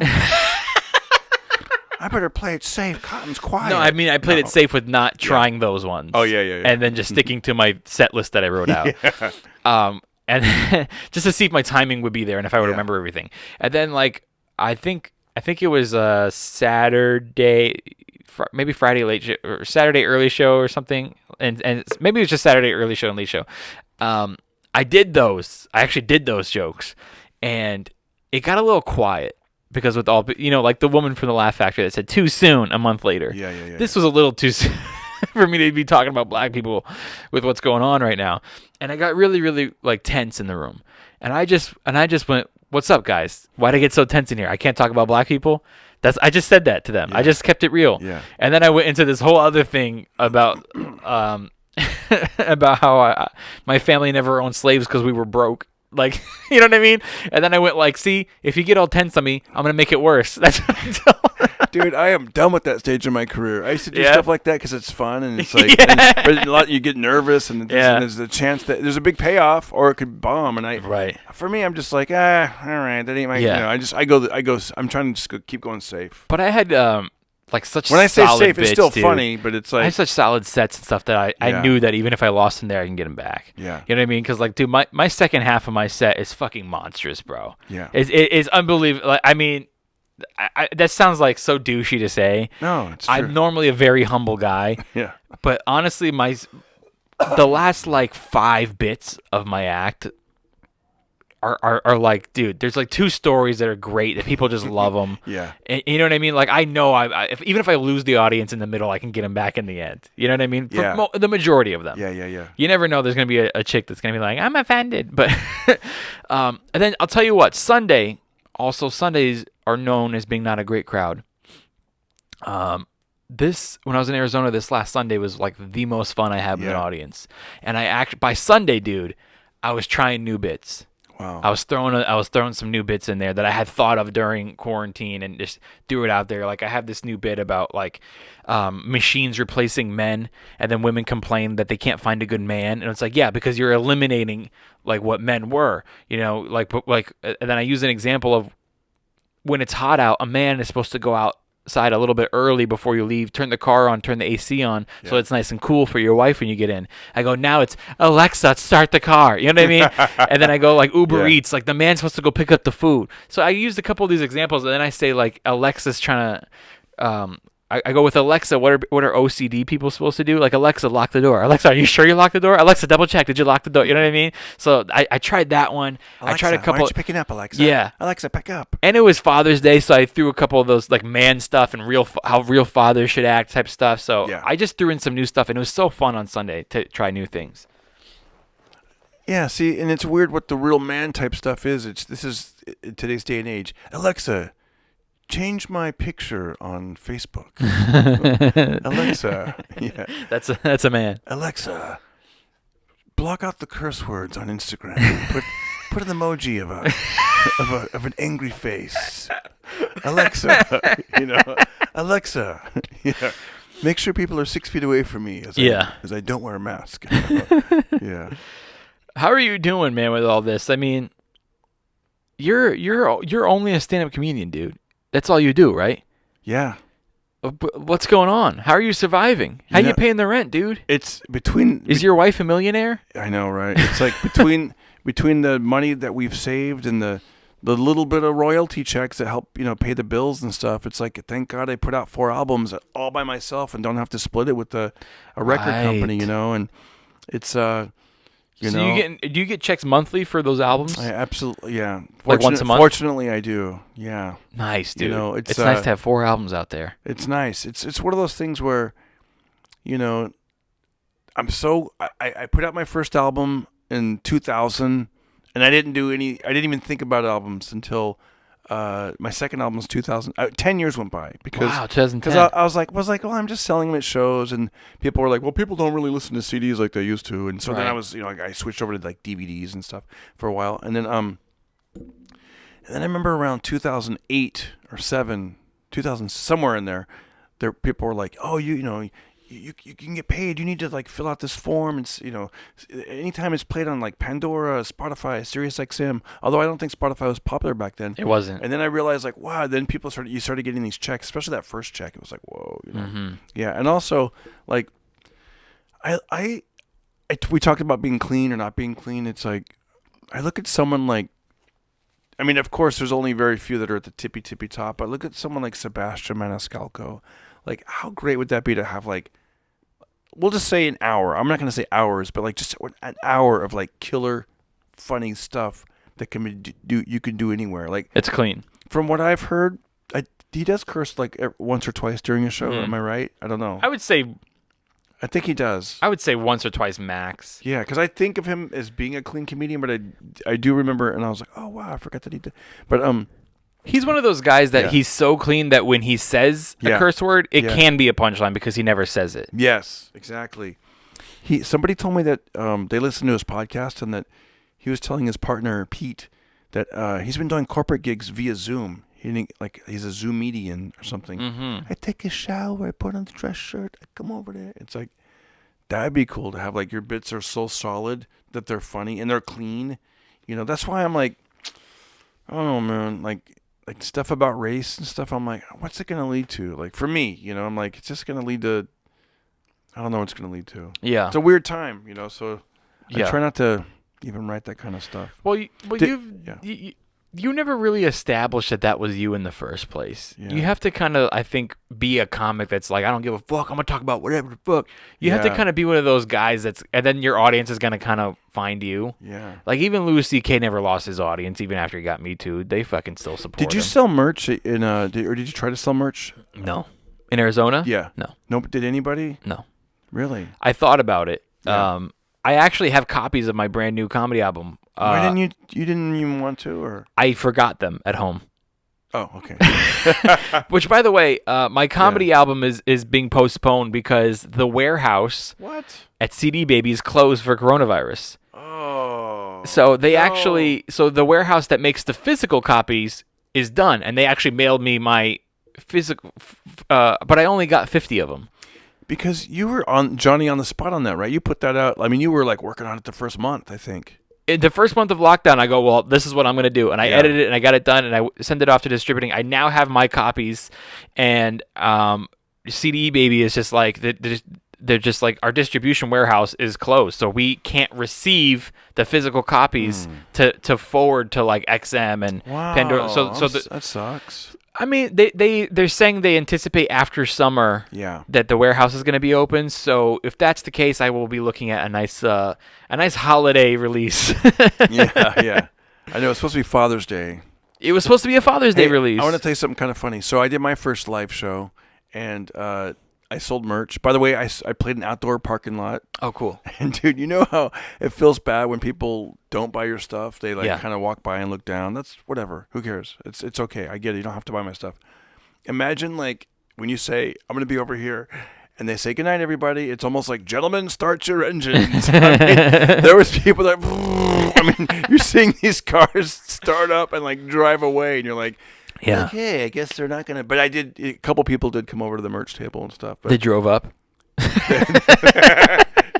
E: I better play it safe. Cotton's quiet.
B: No, I mean, I played it safe with not trying those ones.
E: Oh, yeah.
B: And then just sticking to my set list that I wrote out. And just to see if my timing would be there and if I would remember everything. And then, like, I think it was Saturday... maybe Friday late show, or Saturday early show or something. And maybe it was just Saturday early show and late show. I did those. I actually did those jokes, and it got a little quiet because with all, like the woman from the Laugh Factory that said too soon a month later.
E: Yeah.
B: This was a little too soon for me to be talking about black people with what's going on right now. And I got really, really like tense in the room. And I just went, "What's up, guys? Why'd I get so tense in here? I can't talk about black people." I just said that to them. Yeah. I just kept it real.
E: Yeah.
B: And then I went into this whole other thing about about how my family never owned slaves because we were broke. Like, you know what I mean? And then I went like, see, if you get all tense on me, I'm going to make it worse. That's what I'm telling her.
E: Dude, I am done with that stage in my career. I used to do
B: Yeah.
E: stuff like that because it's fun and it's like, but a lot you get nervous and there's a chance that there's a big payoff or it could bomb. And
B: Right.
E: for me, I'm just like, all right, that ain't my.
B: Yeah.
E: I'm trying to just keep going safe.
B: But I had like such
E: When I say
B: solid
E: safe,
B: bits,
E: it's still
B: dude.
E: funny, but it's
B: I
E: like
B: had such solid sets and stuff that I
E: Yeah.
B: knew that even if I lost him there, I can get him back.
E: Yeah.
B: You know what I mean? Because, like, dude, my second half of my set is fucking monstrous, bro.
E: Yeah.
B: It's unbelievable. Like, I mean, that sounds like so douchey to say.
E: No, it's true.
B: I'm normally a very humble guy,
E: Yeah.
B: but honestly, the last like 5 bits of my act are like, dude, there's like 2 stories that are great that people just love them.
E: Yeah.
B: And, you know what I mean? Like, I know even if I lose the audience in the middle, I can get them back in the end. You know what I mean? For
E: Yeah.
B: the majority of them.
E: Yeah.
B: You never know. There's gonna be a chick that's gonna be like, I'm offended. But and then I'll tell you what. Sundays are known as being not a great crowd. When I was in Arizona this last Sunday was like the most fun I had with an
E: Yeah.
B: audience. And by Sunday, dude, I was trying new bits.
E: Wow.
B: I was throwing some new bits in there that I had thought of during quarantine and just threw it out there. Like, I have this new bit about like machines replacing men, and then women complain that they can't find a good man, and it's like, yeah, because you're eliminating like what men were, you know, like and then I use an example of when it's hot out, a man is supposed to go outside a little bit early before you leave, turn the car on, turn the AC on, so it's nice and cool for your wife when you get in. I go, now it's Alexa, start the car. You know what I mean? And then I go like Uber Eats, like the man's supposed to go pick up the food. So I used a couple of these examples, and then I say like Alexa's trying to. I go with Alexa. What are OCD people supposed to do? Like, Alexa, lock the door. Alexa, are you sure you locked the door? Alexa, double check. Did you lock the door? You know what I mean? So I tried that one.
E: Alexa,
B: I tried a couple.
E: Why aren't you picking up, Alexa?
B: Yeah.
E: Alexa, pick up.
B: And it was Father's Day, so I threw a couple of those like man stuff and how real fathers should act type stuff. So
E: Yeah.
B: I just threw in some new stuff, and it was so fun on Sunday to try new things.
E: Yeah, see, and it's weird what the real man type stuff is. This is in today's day and age. Alexa, change my picture on Facebook. Alexa, yeah.
B: That's a man.
E: Alexa, block out the curse words on Instagram. Put an emoji of an angry face. Alexa, Alexa, yeah. Make sure people are 6 feet away from me as I don't wear a mask. Yeah.
B: How are you doing, man, with all this? I mean, you're only a stand-up comedian, dude. That's all you do, right?
E: Yeah.
B: What's going on? How are you surviving? How you paying the rent, dude?
E: It's between.
B: Is your wife a millionaire?
E: I know, right? It's like between the money that we've saved and the little bit of royalty checks that help pay the bills and stuff. It's like, thank God I put out 4 albums all by myself and don't have to split it with a record company, and it's
B: do you get checks monthly for those albums?
E: I absolutely, yeah.
B: Like once a month?
E: Fortunately, I do. Yeah.
B: Nice, dude.
E: It's
B: nice to have 4 albums out there.
E: It's nice. It's one of those things where, I put out my first album in 2000, and I didn't even think about albums until my second album was 2000. 10 years went by because
B: 2010.
E: Because I was like, well, I'm just selling them at shows, and people were like, well, people don't really listen to CDs like they used to, and so then I was, I switched over to like DVDs and stuff for a while, and then I remember around 2008 or 2000, somewhere in there people were like, oh, you can get paid. You need to like fill out this form. It's anytime it's played on like Pandora, Spotify, SiriusXM. Although I don't think Spotify was popular back then.
B: It wasn't.
E: And then I realized like, wow. Then you started getting these checks, especially that first check. It was like, whoa. Yeah. And also like, we talked about being clean or not being clean. It's like, I look at someone like, I mean, of course, there's only very few that are at the tippy top. But look at someone like Sebastian Maniscalco. Like, how great would that be to have like, we'll just say an hour. I'm not going to say hours, but like just an hour of like killer, funny stuff that you can do anywhere. Like,
B: it's clean.
E: From what I've heard, he does curse like once or twice during a show. Am I right? I don't know. I think he does.
B: I would say once or twice max.
E: Yeah, because I think of him as being a clean comedian, but I do remember, and I was like, oh wow, I forgot that he did. But
B: he's one of those guys that he's so clean that when he says a curse word, it can be a punchline because he never says it.
E: Yes, exactly. Somebody told me that they listened to his podcast and that he was telling his partner Pete that he's been doing corporate gigs via Zoom. He's a Zoomedian or something.
B: Mm-hmm.
E: I take a shower, I put on the dress shirt, I come over there. It's like, that'd be cool to have like your bits are so solid that they're funny and they're clean. You know, that's why I'm like, I don't know, man. Like stuff about race and stuff. I'm like, what's it gonna lead to? Like for me, you know, I'm like, it's just gonna lead to. I don't know what it's gonna lead to.
B: Yeah,
E: it's a weird time, you know. So I
B: yeah.
E: try not to even write that kind of stuff.
B: Well, you never really established that was you in the first place.
E: Yeah.
B: You have to kind of, I think, be a comic that's like, I don't give a fuck. I'm gonna talk about whatever the fuck. You have to kind of be one of those guys and then your audience is gonna kind of find you.
E: Yeah.
B: Like even Louis C.K. never lost his audience, even after he got Me Too. They fucking still support him.
E: Did you sell merch or did you try to sell merch?
B: No. In Arizona?
E: Yeah.
B: No.
E: No. Did anybody?
B: No.
E: Really?
B: I thought about it.
E: Yeah.
B: I actually have copies of my brand new comedy album.
E: Why didn't you? You didn't even want to, or?
B: I forgot them at home.
E: Oh, okay.
B: Which, by the way, my comedy album is being postponed because the warehouse at CD Baby is closed for coronavirus.
E: Oh.
B: So they so the warehouse that makes the physical copies is done, and they actually mailed me my physical, but I only got 50 of them.
E: Because you were on Johnny on the spot on that, right? You put that out. I mean, you were like working on it the first month, I think.
B: In the first month of lockdown, I go, well, this is what I'm going to do. And I edited it and I got it done and I send it off to distributing. I now have my copies and CD Baby is just like, they're just like, our distribution warehouse is closed. So we can't receive the physical copies to forward to like XM and Pandora. So
E: that sucks.
B: I mean, they're saying they anticipate after summer that the warehouse is going to be open. So if that's the case, I will be looking at a nice holiday release.
E: Yeah. I know it's supposed to be Father's Day.
B: It was supposed to be a Father's Day release.
E: I want to tell you something kind of funny. So I did my first live show, and I sold merch. By the way, I played an outdoor parking lot.
B: Oh, cool.
E: And dude, you know how it feels bad when people don't buy your stuff? They kind of walk by and look down. That's whatever. Who cares? It's okay. I get it. You don't have to buy my stuff. Imagine like when you say, I'm going to be over here, and they say, good night, everybody. It's almost like, gentlemen, start your engines. I mean, there was people that, I mean, you're seeing these cars start up and like drive away, and you're like,
B: yeah.
E: Okay, I guess they're not gonna. But a couple people did come over to the merch table and stuff. But
B: they drove up.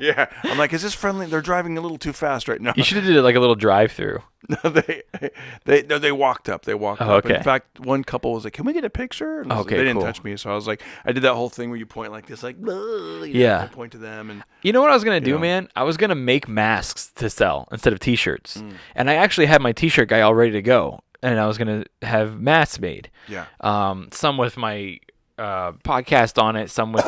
E: Yeah, I'm like, is this friendly? They're driving a little too fast right now.
B: You should have did it like a little drive-through.
E: No, they walked up. They walked up.
B: Okay.
E: In fact, one couple was like, "Can we get a picture?" And
B: Okay,
E: they didn't
B: cool.
E: touch me, so I was like, I did that whole thing where you point like this, like,
B: yeah,
E: point to them, and
B: you know what I was gonna do, man? I was gonna make masks to sell instead of T-shirts, and I actually had my T-shirt guy all ready to go, and I was gonna have masks made.
E: Yeah.
B: Some with my podcast on it, some with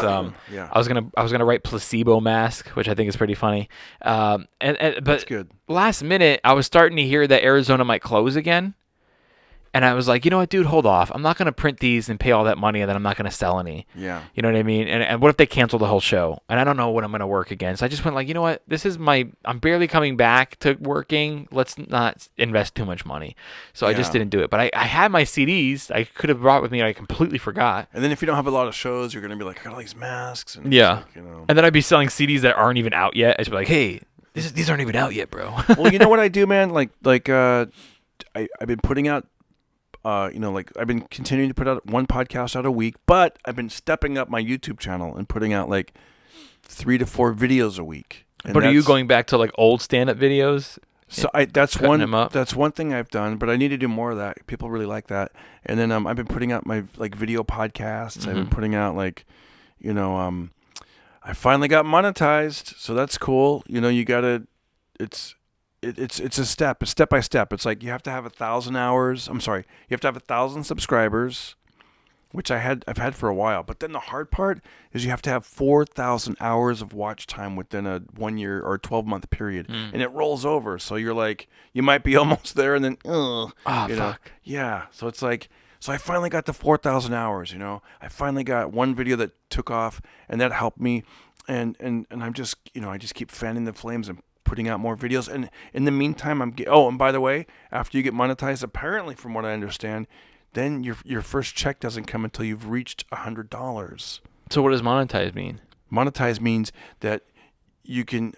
E: yeah.
B: I was gonna write placebo mask, which I think is pretty funny. But
E: That's good.
B: Last minute I was starting to hear that Arizona might close again. And I was like, you know what, dude, hold off. I'm not going to print these and pay all that money and then I'm not going to sell any.
E: Yeah.
B: You know what I mean? And what if they cancel the whole show? And I don't know when I'm going to work again. So I just went like, you know what? I'm barely coming back to working. Let's not invest too much money. So I just didn't do it. But I had my CDs I could have brought with me. I completely forgot.
E: And then if you don't have a lot of shows, you're going to be like, I got all these masks. And
B: yeah.
E: Like,
B: And then I'd be selling CDs that aren't even out yet. I'd be like, hey, these aren't even out yet, bro.
E: Well, you know what I do, man? I've been putting out, I've been continuing to put out one podcast out a week, but I've been stepping up my YouTube channel and putting out like 3 to 4 videos a week. And
B: but are you going back to like old stand-up videos?
E: So that's one thing I've done, but I need to do more of that. People really like that. And then I've been putting out my like video podcasts. I've been putting out like, I finally got monetized, so that's cool. You gotta, it's a step by step. It's like you have to have 1,000 hours. I'm sorry, you have to have 1,000 subscribers, which I've had for a while. But then the hard part is you have to have 4,000 hours of watch time within a 1 year or 12-month period, and it rolls over. So you're like, you might be almost there, and then
B: fuck.
E: Yeah. So it's like, so I finally got the 4,000 hours. I finally got one video that took off, and that helped me. And I'm just, I just keep fanning the flames and putting out more videos. And in the meantime, and by the way, after you get monetized, apparently from what I understand, then your first check doesn't come until you've reached $100.
B: So what does monetize mean?
E: Monetize means that you can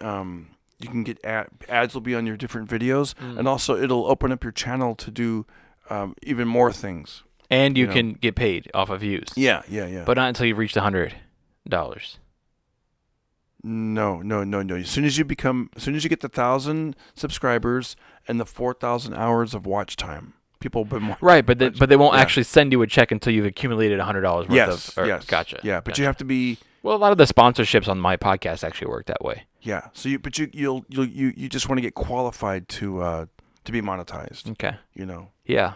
E: You can get ads will be on your different videos,
B: Mm.
E: and also it'll open up your channel to do even more things.
B: And you
E: know.
B: can get paid off of views.
E: Yeah.
B: But not until you've reached $100.
E: No. As soon as you get the 1,000 subscribers and the 4,000 hours of watch time, people will be more.
B: Right, but they won't
E: yeah.
B: actually send you a check until you've accumulated $100 worth
E: Yes.
B: of.
E: Yes.
B: Gotcha.
E: Yeah, but
B: gotcha.
E: you have to be.
B: Well, a lot of the sponsorships on my podcast actually work that way.
E: Yeah. So you just want to get qualified to be monetized.
B: Okay.
E: You know.
B: Yeah.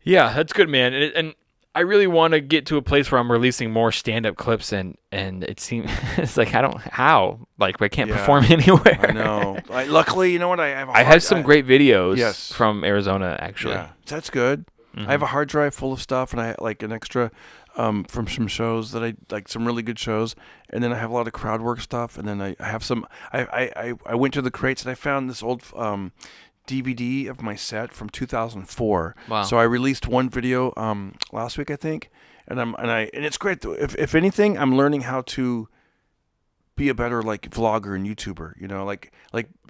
B: Yeah, that's good, man. And I really want to get to a place where I'm releasing more stand-up clips, and it seems it's like I can't
E: Yeah.
B: perform anywhere.
E: I know. Luckily, you know what?
B: I have some great videos
E: Yes.
B: from Arizona, actually.
E: Yeah, that's good.
B: Mhm.
E: I have a hard drive full of stuff, and I like an extra from some shows that I like, some really good shows, and then I have a lot of crowd work stuff, and then I have some. I went to the crates and I found this old DVD of my set from 2004.
B: Wow.
E: So I released one video last week, I think, and it's great. If anything, I'm learning how to be a better like vlogger and YouTuber. You know, like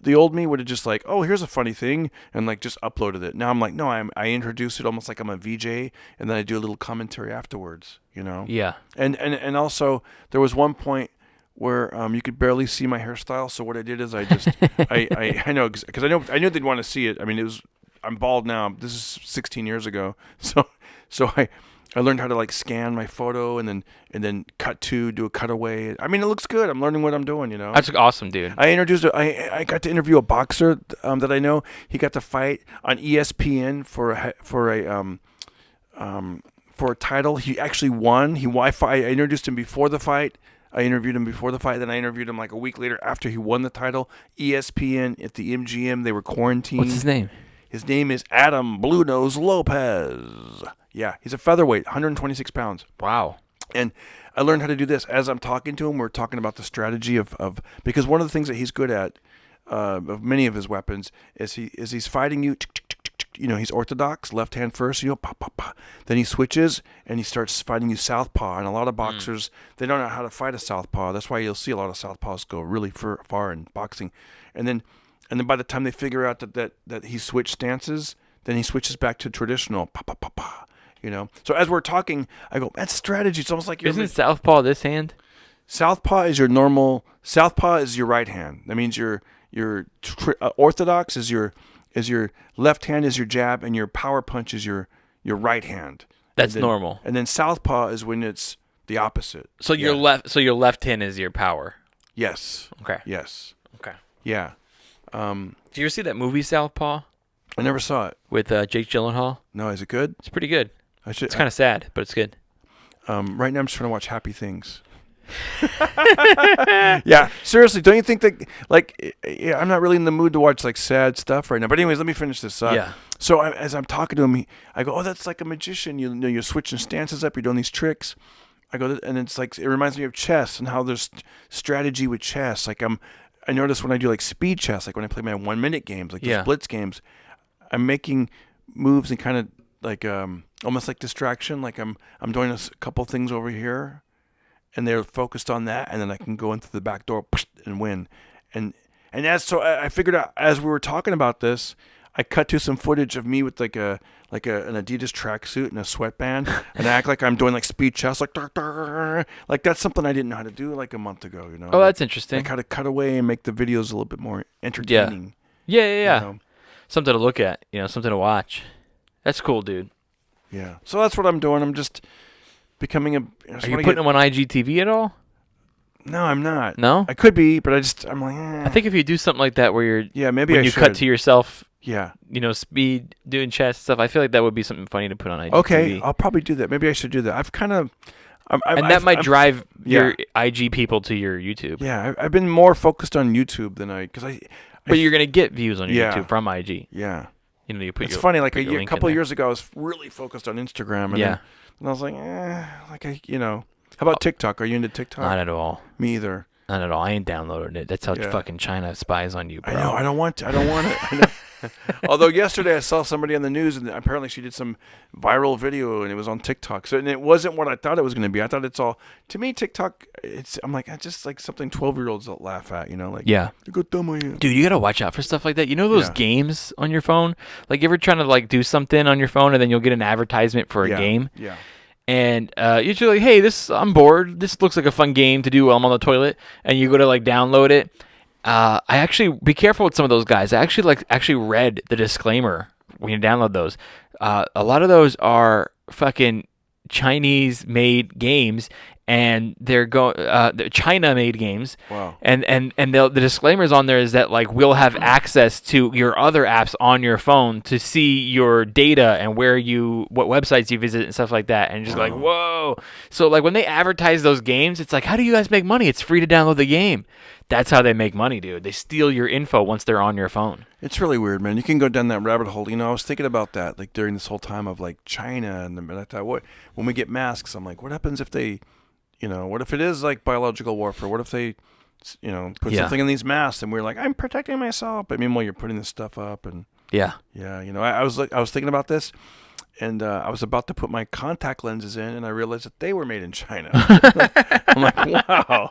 E: the old me would have just like, oh, here's a funny thing, and like just uploaded it. Now I'm like, no, I introduce it almost like I'm a VJ, and then I do a little commentary afterwards. You know.
B: Yeah.
E: And also there was one point where you could barely see my hairstyle. So what I did is I just I know because I knew they'd want to see it. I mean, I'm bald now. This is 16 years ago. So I learned how to like scan my photo and then do a cutaway. I mean, it looks good. I'm learning what I'm doing. You know.
B: That's awesome, dude.
E: I got to interview a boxer that I know. He got to fight on ESPN for a title. He actually won. I introduced him before the fight. I interviewed him before the fight. Then I interviewed him like a week later after he won the title. ESPN at the MGM. They were quarantined.
B: What's his name?
E: His name is Adam Blue Nose Lopez. Yeah, he's a featherweight, 126 pounds.
B: Wow.
E: And I learned how to do this. As I'm talking to him, we're talking about the strategy of because one of the things that he's good at, of many of his weapons, is he's fighting you. You know, he's orthodox, left hand first, pop, pop, pop. Then he switches and he starts fighting you southpaw. And a lot of boxers, they don't know how to fight a southpaw. That's why you'll see a lot of southpaws go really far in boxing. And then by the time they figure out that he switched stances, then he switches back to traditional, pop, pop, pop, pop. You know. So as we're talking, I go, that's strategy. It's almost like
B: Isn't southpaw this hand?
E: Southpaw is your normal. Southpaw is your right hand. That means your orthodox is your left hand is your jab, and your power punch is your right hand.
B: That's normal.
E: And then southpaw is when it's the opposite.
B: So your left hand is your power.
E: Yes.
B: Okay.
E: Yes.
B: Okay.
E: Yeah.
B: Did you ever see that movie Southpaw
E: I never saw it.
B: with Jake Gyllenhaal?
E: No, is it good?
B: It's pretty good.
E: I should.
B: It's kind of sad, but it's good.
E: Right now, I'm just trying to watch Happy Things. Yeah, seriously, don't you think that I'm not really in the mood to watch like sad stuff right now? But anyways, let me finish this.
B: Yeah.
E: So as I'm talking to him, I go, "Oh, that's like a magician. You know, you're switching stances up. You're doing these tricks." I go, and it's like it reminds me of chess and how there's strategy with chess. Like I notice when I do like speed chess, like when I play my 1 minute games, like those blitz games, I'm making moves and kind of like almost like distraction. Like I'm doing a couple things over here, and they're focused on that, and then I can go into the back door and win. And I figured out as we were talking about this, I cut to some footage of me with like an Adidas tracksuit and a sweatband, and I act like I'm doing like speed chess, like that's something I didn't know how to do like a month ago. You know?
B: Oh, that's interesting.
E: I kind of cut away and make the videos a little bit more entertaining.
B: Yeah.
E: You know?
B: Something to look at, something to watch. That's cool, dude.
E: Yeah. So that's what I'm doing. I'm just becoming a.
B: Are you putting them on IGTV at all?
E: No, I'm not.
B: No?
E: I could be, but I'm like.
B: I think if you do something like that where you're
E: maybe
B: when
E: I
B: you
E: should.
B: cut to yourself,
E: Yeah.
B: speed doing chess stuff, I feel like that would be something funny to put on IGTV.
E: Okay, I'll probably do that. Maybe I should do that. I've kind of.
B: And that might drive your IG people to your YouTube.
E: Yeah, I've been more focused on YouTube than
B: But you're gonna get views on your
E: Yeah.
B: YouTube from IG.
E: Yeah.
B: You put
E: It's funny. Like
B: put your
E: a
B: link
E: couple
B: in
E: of
B: there.
E: years ago, I was really focused on Instagram. And
B: Yeah.
E: and I was like, How about TikTok? Are you into TikTok?
B: Not at all.
E: Me either.
B: Not at all. I ain't downloading it. That's how
E: Yeah.
B: fucking China spies on you, bro.
E: I know. I don't want to. I don't want it. I know. Although yesterday I saw somebody on the news, and apparently she did some viral video, and it was on TikTok. So, and it wasn't what I thought it was going to be. I thought it's all, to me, TikTok. I'm like, it's just like something 12-year-olds laugh at, like,
B: Yeah.
E: look how dumb I am.
B: Dude, you gotta watch out for stuff like that. You know those games on your phone? Like, you ever trying to like do something on your phone, and then you'll get an advertisement for a game?
E: Yeah.
B: And usually, like, hey, I'm bored. This looks like a fun game to do while I'm on the toilet. And you go to like download it. I actually be careful with some of those guys. I actually read the disclaimer when you download those. A lot of those are fucking Chinese-made games, and they're China-made games.
E: Wow.
B: And the disclaimers on there is that like we'll have access to your other apps on your phone to see your data and what websites you visit and stuff like that. And just like, whoa. So like when they advertise those games, it's like, how do you guys make money? It's free to download the game. That's how they make money, dude. They steal your info once they're on your phone.
E: It's really weird, man. You can go down that rabbit hole. I was thinking about that like during this whole time of like China, and I thought, when we get masks, I'm like, what happens if they, what if it is like biological warfare? What if they, put something in these masks, and we're like, I'm protecting myself, but meanwhile you're putting this stuff up, and I was thinking about this, and I was about to put my contact lenses in, and I realized that they were made in China. I'm like, wow.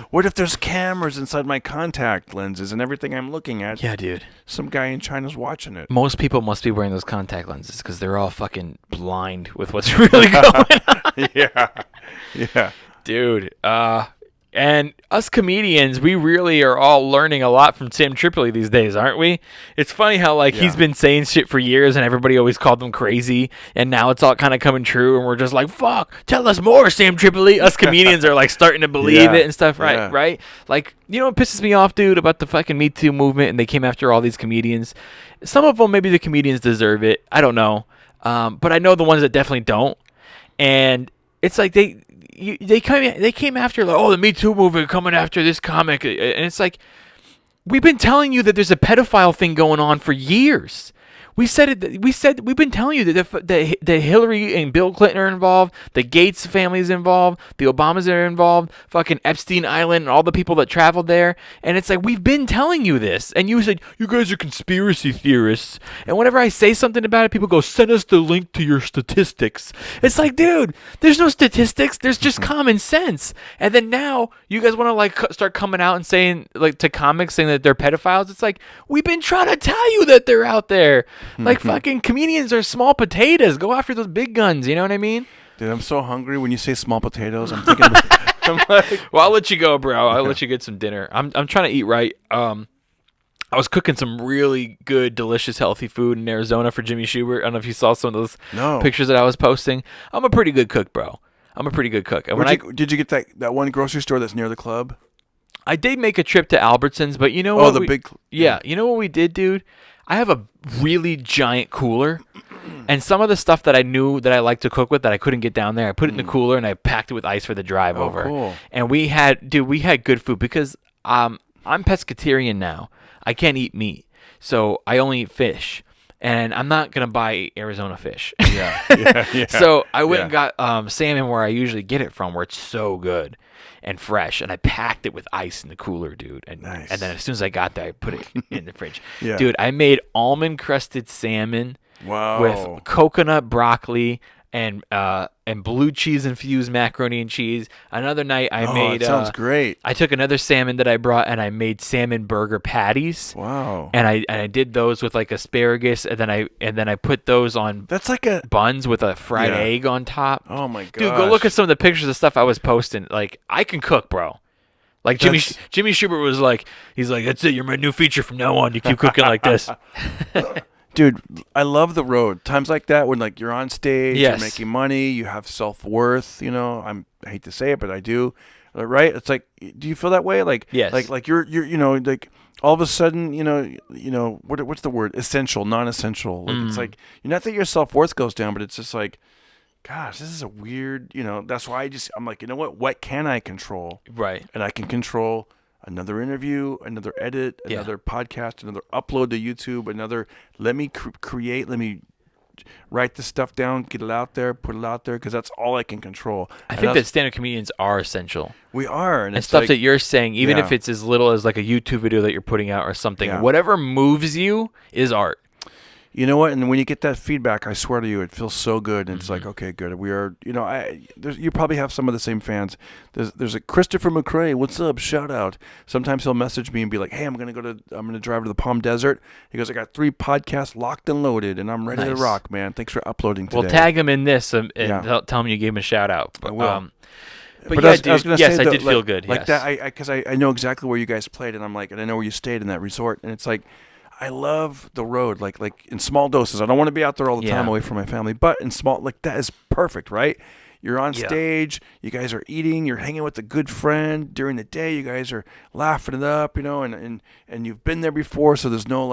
E: What if there's cameras inside my contact lenses and everything I'm looking at?
B: Yeah, dude.
E: Some guy in China's watching it.
B: Most people must be wearing those contact lenses because they're all fucking blind with what's really going on.
E: Yeah.
B: Dude. And us comedians, we really are all learning a lot from Sam Tripoli these days, aren't we? It's funny how he's been saying shit for years and everybody always called him crazy, and now it's all kind of coming true, and we're just like, fuck, tell us more, Sam Tripoli. Us comedians are like starting to believe it and stuff, right?
E: Yeah.
B: Right? Like, what pisses me off, dude, about the fucking Me Too movement, and they came after all these comedians. Some of them, maybe the comedians deserve it. I don't know. But I know the ones that definitely don't. And it's like they came after the Me Too movement coming after this comic, and it's like, we've been telling you that there's a pedophile thing going on for years. We've been telling you that Hillary and Bill Clinton are involved, the Gates family is involved, the Obamas are involved, fucking Epstein Island and all the people that traveled there. And it's like, we've been telling you this. And you said, you guys are conspiracy theorists. And whenever I say something about it, people go, send us the link to your statistics. It's like, dude, there's no statistics. There's just common sense. And then now you guys want to like start coming out and saying, like, to comics saying that they're pedophiles. It's like, we've been trying to tell you that they're out there. Like, fucking comedians are small potatoes. Go after those big guns. You know what I mean?
E: Dude, I'm so hungry when you say small potatoes. I'm thinking, I'm like,
B: well, I'll let you go, bro. I'll let you get some dinner. I'm trying to eat right. I was cooking some really good, delicious, healthy food in Arizona for Jimmy Schubert. I don't know if you saw some of those pictures that I was posting. I'm a pretty good cook, bro. I'm a pretty good cook. And
E: did you get that one grocery store that's near the club?
B: I did make a trip to Albertsons, but you know what? You know what we did, dude? I have a really giant cooler, and some of the stuff that I knew that I like to cook with that I couldn't get down there, I put it in the cooler and I packed it with ice for the drive over.
E: Cool.
B: And we had good food because I'm pescatarian now. I can't eat meat, so I only eat fish, and I'm not gonna buy Arizona fish.
E: Yeah.
B: So I went and got salmon where I usually get it from, where it's so good and fresh, and I packed it with ice in the cooler, dude. And
E: nice.
B: And then as soon as I got there, I put it in the fridge.
E: Yeah.
B: Dude, I made almond crusted salmon with coconut broccoli and blue cheese infused macaroni and cheese. Another night I made.
E: It sounds great.
B: I took another salmon that I brought and I made salmon burger patties.
E: Wow.
B: And I did those with like asparagus, and then I put those on.
E: That's like a
B: buns with a fried egg on top.
E: Oh my god.
B: Dude, go look at some of the pictures of stuff I was posting. Like, I can cook, bro. Like Jimmy Schubert was like, he's like, that's it. You're my new feature from now on. You keep cooking like this.
E: Dude, I love the road. Times like that when like you're on stage,
B: Yes.
E: you're making money, you have self-worth, I hate to say it, but I do. Right? It's like, do you feel that way? Like,
B: Yes.
E: like you're like all of a sudden, what's the word? Essential, non-essential. Like it's like, not that your self-worth goes down, but it's just like, gosh, this is a weird, that's why I'm like, you know what can I control?
B: Right.
E: And I can control another interview, another edit, another podcast, another upload to YouTube, let me create, let me write the stuff down, get it out there, put it out there, because that's all I can control.
B: I think that stand-up comedians are essential.
E: We are. And it's
B: stuff
E: like,
B: that you're saying, even
E: Yeah.
B: if it's as little as like a YouTube video that you're putting out or something,
E: Yeah.
B: whatever moves you is art.
E: You know what? And when you get that feedback, I swear to you, it feels so good. And it's like,
B: Mm-hmm.
E: okay, good. We are, you probably have some of the same fans. There's a Christopher McRae. What's up? Shout out. Sometimes he'll message me and be like, hey, I'm going to drive to the Palm Desert. He goes, I got 3 podcasts locked and loaded and I'm ready to
B: Nice.
E: rock, man. Thanks for uploading today.
B: Well, tag him in this and
E: Yeah.
B: tell him you gave him a shout out.
E: I will.
B: But yeah,
E: I was
B: dude,
E: gonna
B: yes,
E: say,
B: I
E: though,
B: did feel good.
E: Like
B: yes.
E: that, because I know exactly where you guys played, and and I know where you stayed in that resort, and it's like, I love the road, like in small doses. I don't want to be out there all the time
B: Yeah.
E: away from my family, but in small, like that is perfect, right? You're on
B: Yeah.
E: stage, you guys are eating, you're hanging with a good friend during the day, you guys are laughing it up, and you've been there before, so there's no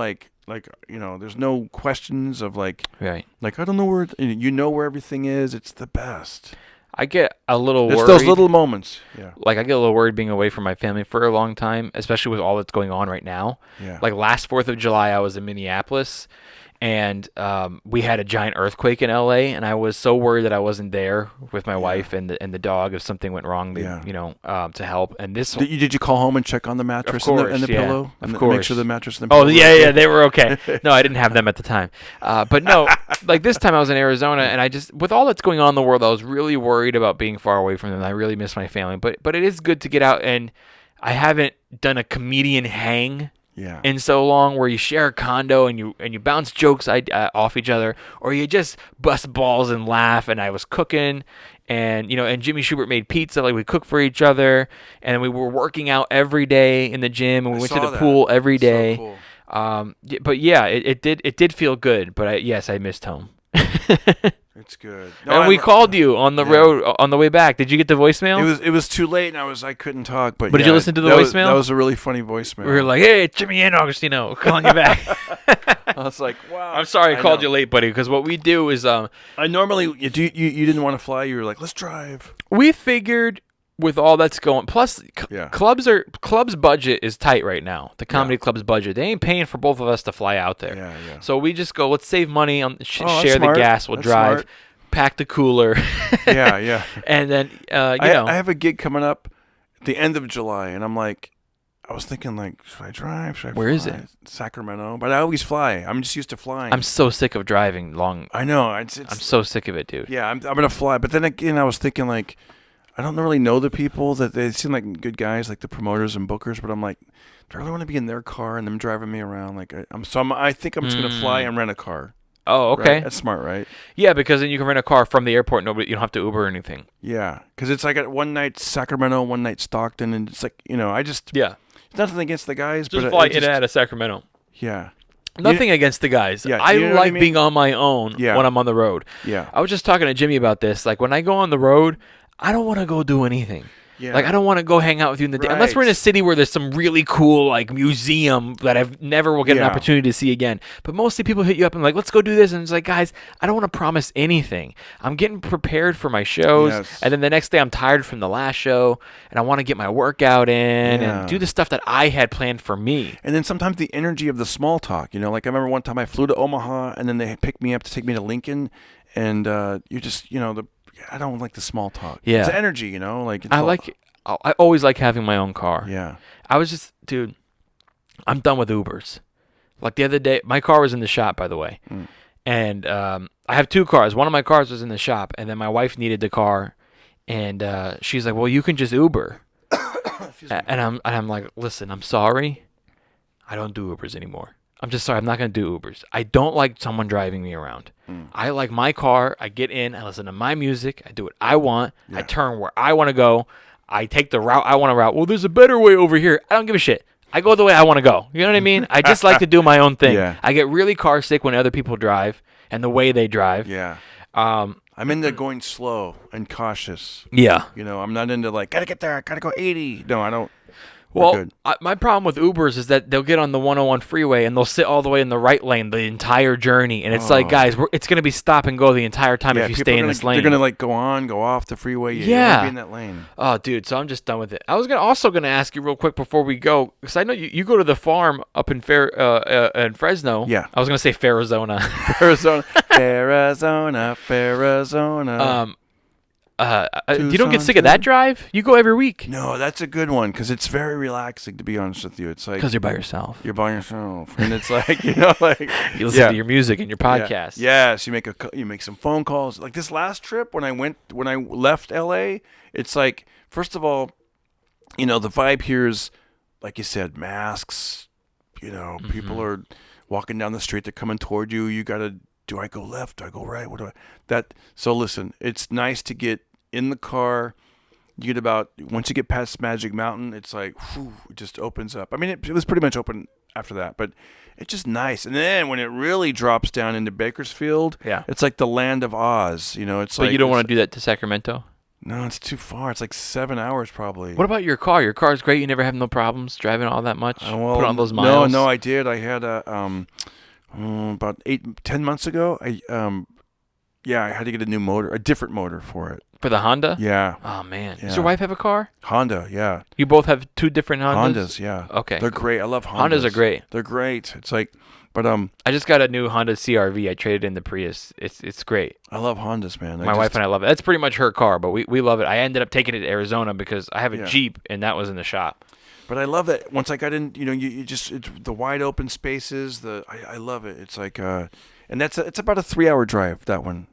E: there's no questions of
B: Right.
E: like I don't know where you know where everything is. It's the best.
B: I get a little
E: It's
B: worried.
E: those little moments. Yeah.
B: Like I get a little worried being away from my family for a long time, especially with all that's going on right now.
E: Yeah.
B: Like last 4th of July, I was in Minneapolis, and we had a giant earthquake in LA, and I was so worried that I wasn't there with my wife and the dog if something went wrong, to help. And this,
E: Did you call home and check on the mattress and the
B: yeah.
E: pillow?
B: Of
E: And
B: course.
E: Make sure the mattress and the
B: oh
E: pillow
B: yeah,
E: were
B: yeah,
E: okay?
B: they were okay. No, I didn't have them at the time. But no, like this time I was in Arizona, and I just, with all that's going on in the world, I was really worried about being far away from them. I really miss my family, but it is good to get out, and I haven't done a comedian hang
E: Yeah.
B: in so long, where you share a condo and you bounce jokes off each other, or you just bust balls and laugh. And I was cooking, and Jimmy Schubert made pizza. Like we cooked for each other, and we were working out every day in the gym, and we went to
E: saw
B: the
E: that.
B: pool every
E: So
B: day.
E: cool.
B: But yeah, it did feel good. But yes, I missed home.
E: It's good.
B: And we called you on the road on the way back. Did you get the voicemail?
E: It was too late, and I couldn't talk. But
B: But did you listen to the voicemail?
E: That was a really funny voicemail.
B: We were like, "Hey, it's Jimmy and Augustino calling you back."
E: I was like, wow.
B: I'm sorry I called
E: know.
B: you late, buddy. Because what we do is,
E: I normally you didn't want to fly. You were like, let's drive.
B: we figured with all that's going, plus
E: Yeah.
B: club's budget is tight right now. The comedy club's budget, they ain't paying for both of us to fly out there.
E: Yeah, yeah.
B: So we just go, let's save money on
E: that's
B: share the
E: smart.
B: gas. We'll
E: That's
B: drive,
E: smart.
B: pack the cooler.
E: Yeah, yeah.
B: And then
E: I have a gig coming up at the end of July, and I'm like, I was thinking like, should I drive? Should I
B: Where is
E: fly?
B: it?
E: Sacramento. But I always fly. I'm just used to flying.
B: I'm so sick of driving long.
E: I know. It's
B: I'm so sick of it, dude.
E: yeah. I'm gonna fly. But then again, I was thinking like, I don't really know the people that they seem like good guys, like the promoters and bookers. But I'm like, do I really want to be in their car and them driving me around? Like I think I'm just gonna fly and rent a car.
B: Oh, okay.
E: Right? That's smart, right?
B: Yeah, because then you can rent a car from the airport. You don't have to Uber or anything.
E: Yeah, because it's like at one night Sacramento, one night Stockton, and it's like I just
B: Yeah.
E: nothing against the guys,
B: Just
E: but
B: fly
E: it
B: in and out of Sacramento.
E: yeah,
B: Nothing against the guys.
E: Yeah,
B: I
E: you know what I
B: like
E: mean?
B: being on my own
E: Yeah.
B: when I'm on the road.
E: yeah,
B: I was just talking to Jimmy about this. Like when I go on the road, I don't want to go do anything.
E: yeah.
B: Like I don't want to go hang out with you in the day, unless we're in a
E: Right.
B: city where there's some really cool like museum that I've never will get an
E: Yeah.
B: opportunity to see again. But mostly people hit you up and like, let's go do this, and it's like, guys, I don't want to promise anything. I'm getting prepared for my shows,
E: Yes.
B: and then the next day I'm tired from the last show, and I want to get my workout in
E: Yeah.
B: and do the stuff that I had planned for me.
E: And then sometimes the energy of the small talk, like I remember one time I flew to Omaha, and then they picked me up to take me to Lincoln, and you just I don't like the small talk.
B: Yeah.
E: It's energy, like it's
B: I always like having my own car.
E: Yeah.
B: I was just, dude, I'm done with Ubers. Like the other day, my car was in the shop, by the way. And I have 2 cars. One of my cars was in the shop, and then my wife needed the car. And she's like, well, you can just Uber. And I'm like, listen, I'm sorry. I don't do Ubers anymore. I'm just sorry. I'm not going to do Ubers. I don't like someone driving me around. I like my car. I get in. I listen to my music. I do what I want. I turn where I want to go. I take the route I want to route. Well, there's a better way over here. I don't give a shit. I go the way I want to go. You know what I mean? I just like to do my own thing.
E: Yeah.
B: I get really car sick when other people drive and the way they drive.
E: Yeah.
B: Um,
E: I'm into going slow and cautious.
B: yeah.
E: I'm not into like gotta get there, gotta go 80. No, I don't. We're good.
B: My problem with Ubers is that they'll get on the 101 freeway and they'll sit all the way in the right lane the entire journey, and it's like, guys, it's going to be stop and go the entire time if you stay in this lane.
E: They're going to like go on, go off the freeway. You wanna be in that lane.
B: Oh, dude, so I'm just done with it. I was also going to ask you real quick before we go, because I know you go to the farm up in Fresno.
E: Yeah.
B: I was going to say Farizona.
E: Arizona.
B: You don't get sick of that drive? You go every week.
E: No, that's a good one because it's very relaxing. To be honest with you, it's like
B: Because you're by yourself.
E: you're by yourself, and it's like like
B: You listen to your music and your podcast.
E: Yes, you make some phone calls. Like this last trip when I left LA, it's like first of all, the vibe here is like you said, masks. People are walking down the street. They're coming toward you. You gotta. Do I go left? Do I go right? What do I? So listen, it's nice to get in the car. You get once you get past Magic Mountain, it's like, whew, it just opens up. I mean, it was pretty much open after that, but it's just nice. And then when it really drops down into Bakersfield, it's like the land of Oz. It's
B: But you don't want to do that to Sacramento?
E: No, it's too far. It's like 7 hours probably.
B: What about your car? Your car's great. You never have no problems driving all that much? Put on those miles?
E: No, I did. I had about 8-10 months ago, I had to get a different motor for it.
B: For the Honda?
E: Yeah.
B: Oh, man.
E: Yeah.
B: Does your wife have a car?
E: Honda, yeah.
B: You both have two different Hondas?
E: Hondas, yeah.
B: Okay.
E: They're great. I love Hondas.
B: Hondas are great.
E: They're great. It's like, but
B: I just got a new Honda CR-V. I traded in the Prius. It's great.
E: I love Hondas, man.
B: My wife and I love it. That's pretty much her car, but we love it. I ended up taking it to Arizona because I have a Jeep, and that was in the shop.
E: But I love that once I got in, it's the wide open spaces. I love it. It's like, and it's about a 3-hour drive. That one,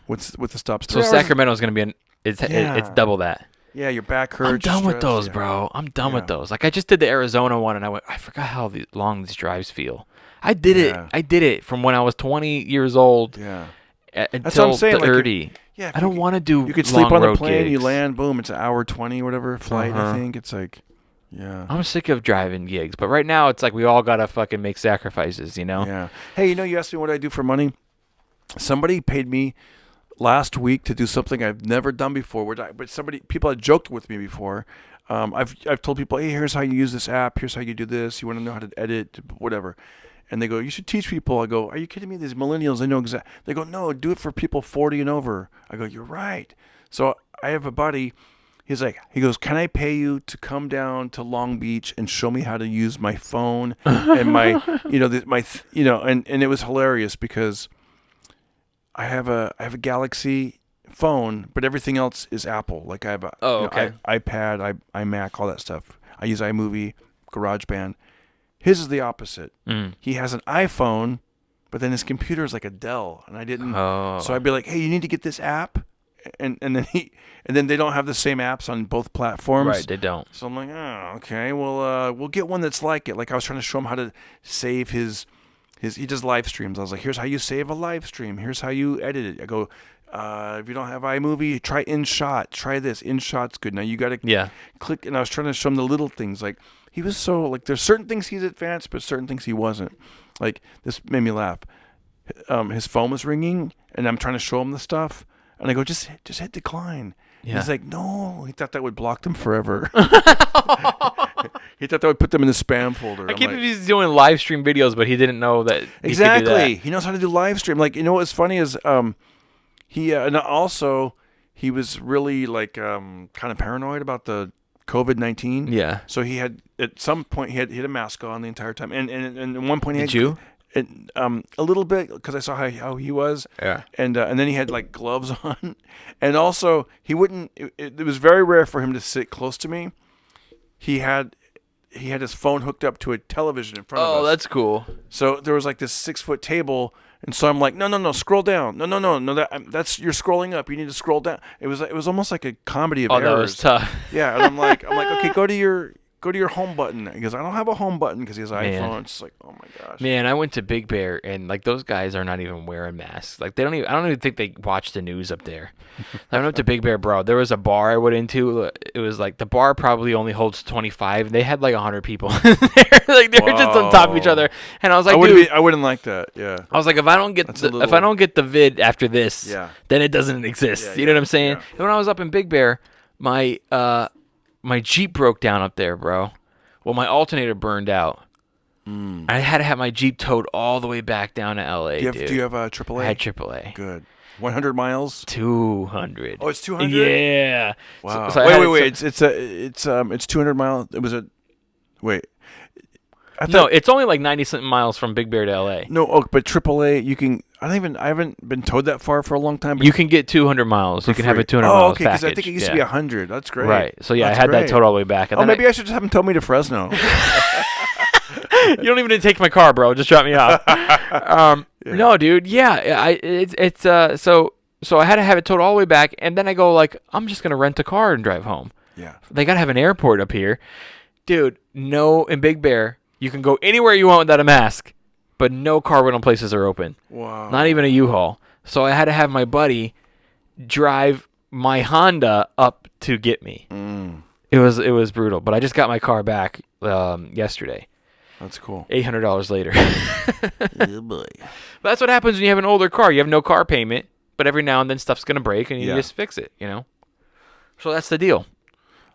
E: with the stops.
B: So Sacramento's gonna be it's double that.
E: Yeah, your back hurts.
B: I'm done with those, bro. I'm done with those. Like I just did the Arizona one, and I forgot how long these drives feel. I did it from when I was 20 years old.
E: Yeah.
B: Until 30.
E: I
B: don't want to do.
E: You could sleep on the plane.
B: Gigs.
E: You land, boom. It's an hour 20, whatever flight. I think it's like. Yeah.
B: I'm sick of driving gigs, but right now it's like we all gotta fucking make sacrifices,
E: Yeah. Hey, you asked me what I do for money. Somebody paid me last week to do something I've never done before. People had joked with me before. I've told people, hey, here's how you use this app. Here's how you do this. You want to know how to edit, whatever. And they go, you should teach people. I go, are you kidding me? These millennials, they know exactly. They go, no, do it for people 40 and over. I go, you're right. So I have a buddy. He goes, can I pay you to come down to Long Beach and show me how to use my phone and my, and it was hilarious because I have a Galaxy phone, but everything else is Apple. Like I have a iPad, iMac, all that stuff. I use iMovie, GarageBand. His is the opposite. He has an iPhone, but then his computer is like a Dell, and I didn't. So I'd be like, hey, you need to get this app. And then they don't have the same apps on both platforms.
B: Right, they don't.
E: So I'm like, oh, okay. Well, we'll get one that's like it. Like I was trying to show him how to save his. He does live streams. I was like, here's how you save a live stream. Here's how you edit it. I go, if you don't have iMovie, try InShot. Try this. InShot's good. Now you got to click. And I was trying to show him the little things. Like he was so like there's certain things he's advanced, but certain things he wasn't. Like this made me laugh. His phone was ringing, and I'm trying to show him the stuff. And I go, just hit decline. Yeah. He's like, no. He thought that would block them forever. He thought that would put them in the spam folder.
B: I can't believe he's doing live stream videos, but he didn't know that.
E: Exactly.
B: He could do that.
E: He knows how to do live stream. Like, what's funny is he and also he was really like kind of paranoid about the COVID-19.
B: Yeah.
E: So he had at some point he had a mask on the entire time, and at one point he
B: Did you?
E: A little bit because I saw how he was, and then he had like gloves on, and also he wouldn't. It was very rare for him to sit close to me. He had his phone hooked up to a television in front of us.
B: Oh, that's cool.
E: So there was like this 6-foot table, and so I'm like, no, scroll down, no, that's you're scrolling up. You need to scroll down. It was almost like a comedy of errors.
B: That was tough.
E: Yeah, and I'm like, okay, go to your home button. He goes, I don't have a home button because he has an iPhone. It's like, oh my gosh.
B: Man, I went to Big Bear and like those guys are not even wearing masks. Like I don't even think they watch the news up there. I went up to Big Bear, bro. There was a bar I went into. It was like the bar probably only holds 25. And they had like 100 people there. Like they were just on top of each other. And I was like,
E: I wouldn't like that. Yeah.
B: I was like, if I don't get the vid after this, then it doesn't exist. You know what I'm saying? And when I was up in Big Bear, my Jeep broke down up there, bro. Well, my alternator burned out. I had to have my Jeep towed all the way back down to L.A.,
E: Do you have a AAA?
B: I had AAA.
E: Good. 100 miles?
B: 200.
E: Oh, it's 200?
B: Yeah.
E: Wow.
B: So
E: wait. It's 200 miles. It was a... Wait.
B: No, it's only like 90-something miles from Big Bear to L.A.
E: No, but AAA, you can... I haven't been towed that far for a long time. But
B: You can get 200 miles. You can have a 200 miles
E: Oh, okay, because I
B: package.
E: think it used to be 100. That's great.
B: Right. So, yeah,
E: That's
B: I had
E: great.
B: that towed all the way back. And
E: Oh,
B: then
E: maybe I should just have them tow me to Fresno.
B: You don't even need to take my car, bro. Just drop me off. No, dude. Yeah. So I had to have it towed all the way back, and then I go like, I'm just gonna rent a car and drive home.
E: Yeah.
B: They gotta have an airport up here, dude. No, in Big Bear, you can go anywhere you want without a mask, but no car rental places are open.
E: Wow.
B: Not even a U-Haul. So I had to have my buddy drive my Honda up to get me. It was brutal, but I just got my car back yesterday.
E: That's cool.
B: $800 later.
E: Oh, boy.
B: But that's what happens when you have an older car. You have no car payment, but every now and then stuff's going to break, and you just fix it, So that's the deal.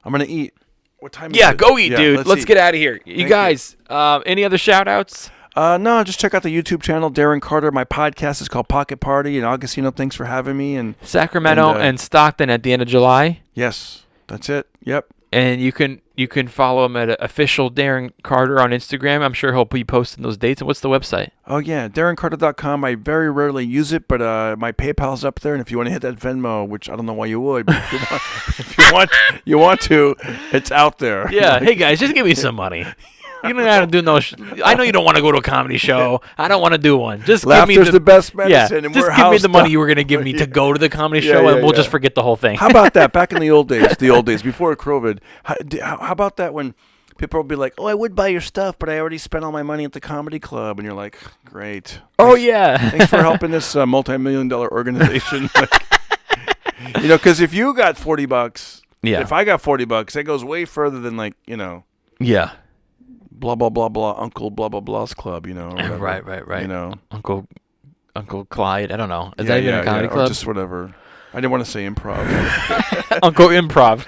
E: I'm going to eat. What time is
B: Yeah,
E: it?
B: go eat, dude. Let's get out of here. You
E: Thank
B: guys, any other shout-outs?
E: No, just check out the YouTube channel, Darren Carter. My podcast is called Pocket Party. And Augustino, thanks for having me. And
B: Sacramento and Stockton at the end of July.
E: yes, that's it. Yep.
B: And you can follow him at official Darren Carter on Instagram. I'm sure he'll be posting those dates. And what's the website?
E: Oh, yeah, DarrenCarter.com. I very rarely use it, but my PayPal's up there. And if you want to hit that Venmo, which I don't know why you would, but if you want to, it's out there.
B: Yeah. Hey, guys, just give me some money. You don't have to do no. I know you don't want to go to a comedy show. I don't want to do one. Just give me
E: Laughter's the best medicine.
B: Yeah,
E: And
B: just
E: we're
B: give me the
E: housed
B: money
E: up.
B: you were going to give me to go to the comedy
E: Yeah,
B: show,
E: yeah,
B: and we'll just
E: yeah.
B: forget the whole thing.
E: How about that? Back in the old days, before COVID. How about that when people will be like, "Oh, I would buy your stuff, but I already spent all my money at the comedy club," and you're like, "Great.
B: Oh yeah.
E: Thanks for helping this multi-million-dollar organization." Because if you got $40, if I got $40, that goes way further than
B: Yeah.
E: blah blah blah blah Uncle blah blah blah's club, or whatever.
B: Right. Uncle Clyde. I don't know. Is that even a comedy
E: or
B: club?
E: just whatever. I didn't want to say improv.
B: Uncle Improv.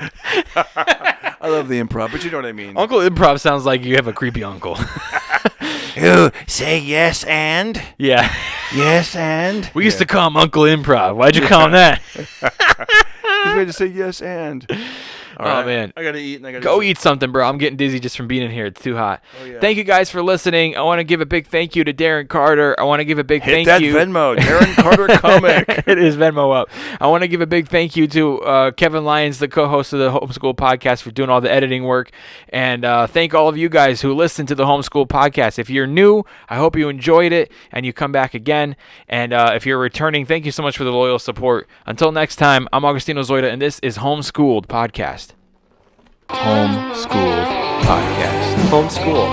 E: I love the improv, but you know what I mean.
B: Uncle Improv sounds like you have a creepy uncle.
E: Who say yes and
B: Yeah.
E: yes and
B: We used to call him Uncle Improv. Why'd you call him that?
E: He's ready to say yes and. All right.
B: Man.
E: I gotta eat and I gotta
B: Go eat something, bro. I'm getting dizzy just from being in here. It's too hot.
E: Oh, yeah.
B: Thank you guys for listening. I want to give a big thank you to Darren Carter. I want to give a big
E: Hit
B: thank
E: that
B: you.
E: Venmo, Darren Carter comic.
B: It is Venmo up. I want to give a big thank you to Kevin Lyons, the co-host of the Homeschool Podcast, for doing all the editing work. And thank all of you guys who listen to the Homeschool Podcast. If you're new, I hope you enjoyed it and you come back again. And if you're returning, thank you so much for the loyal support. Until next time, I'm Augustino Zoida, and this is Homeschooled Podcast. Homeschooled Podcast.
D: Homeschool.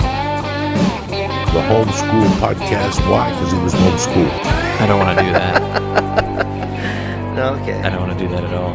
C: The homeschool podcast. Why? Because he was homeschooled.
B: I don't want to do that.
D: Okay.
B: I don't want to do that at all.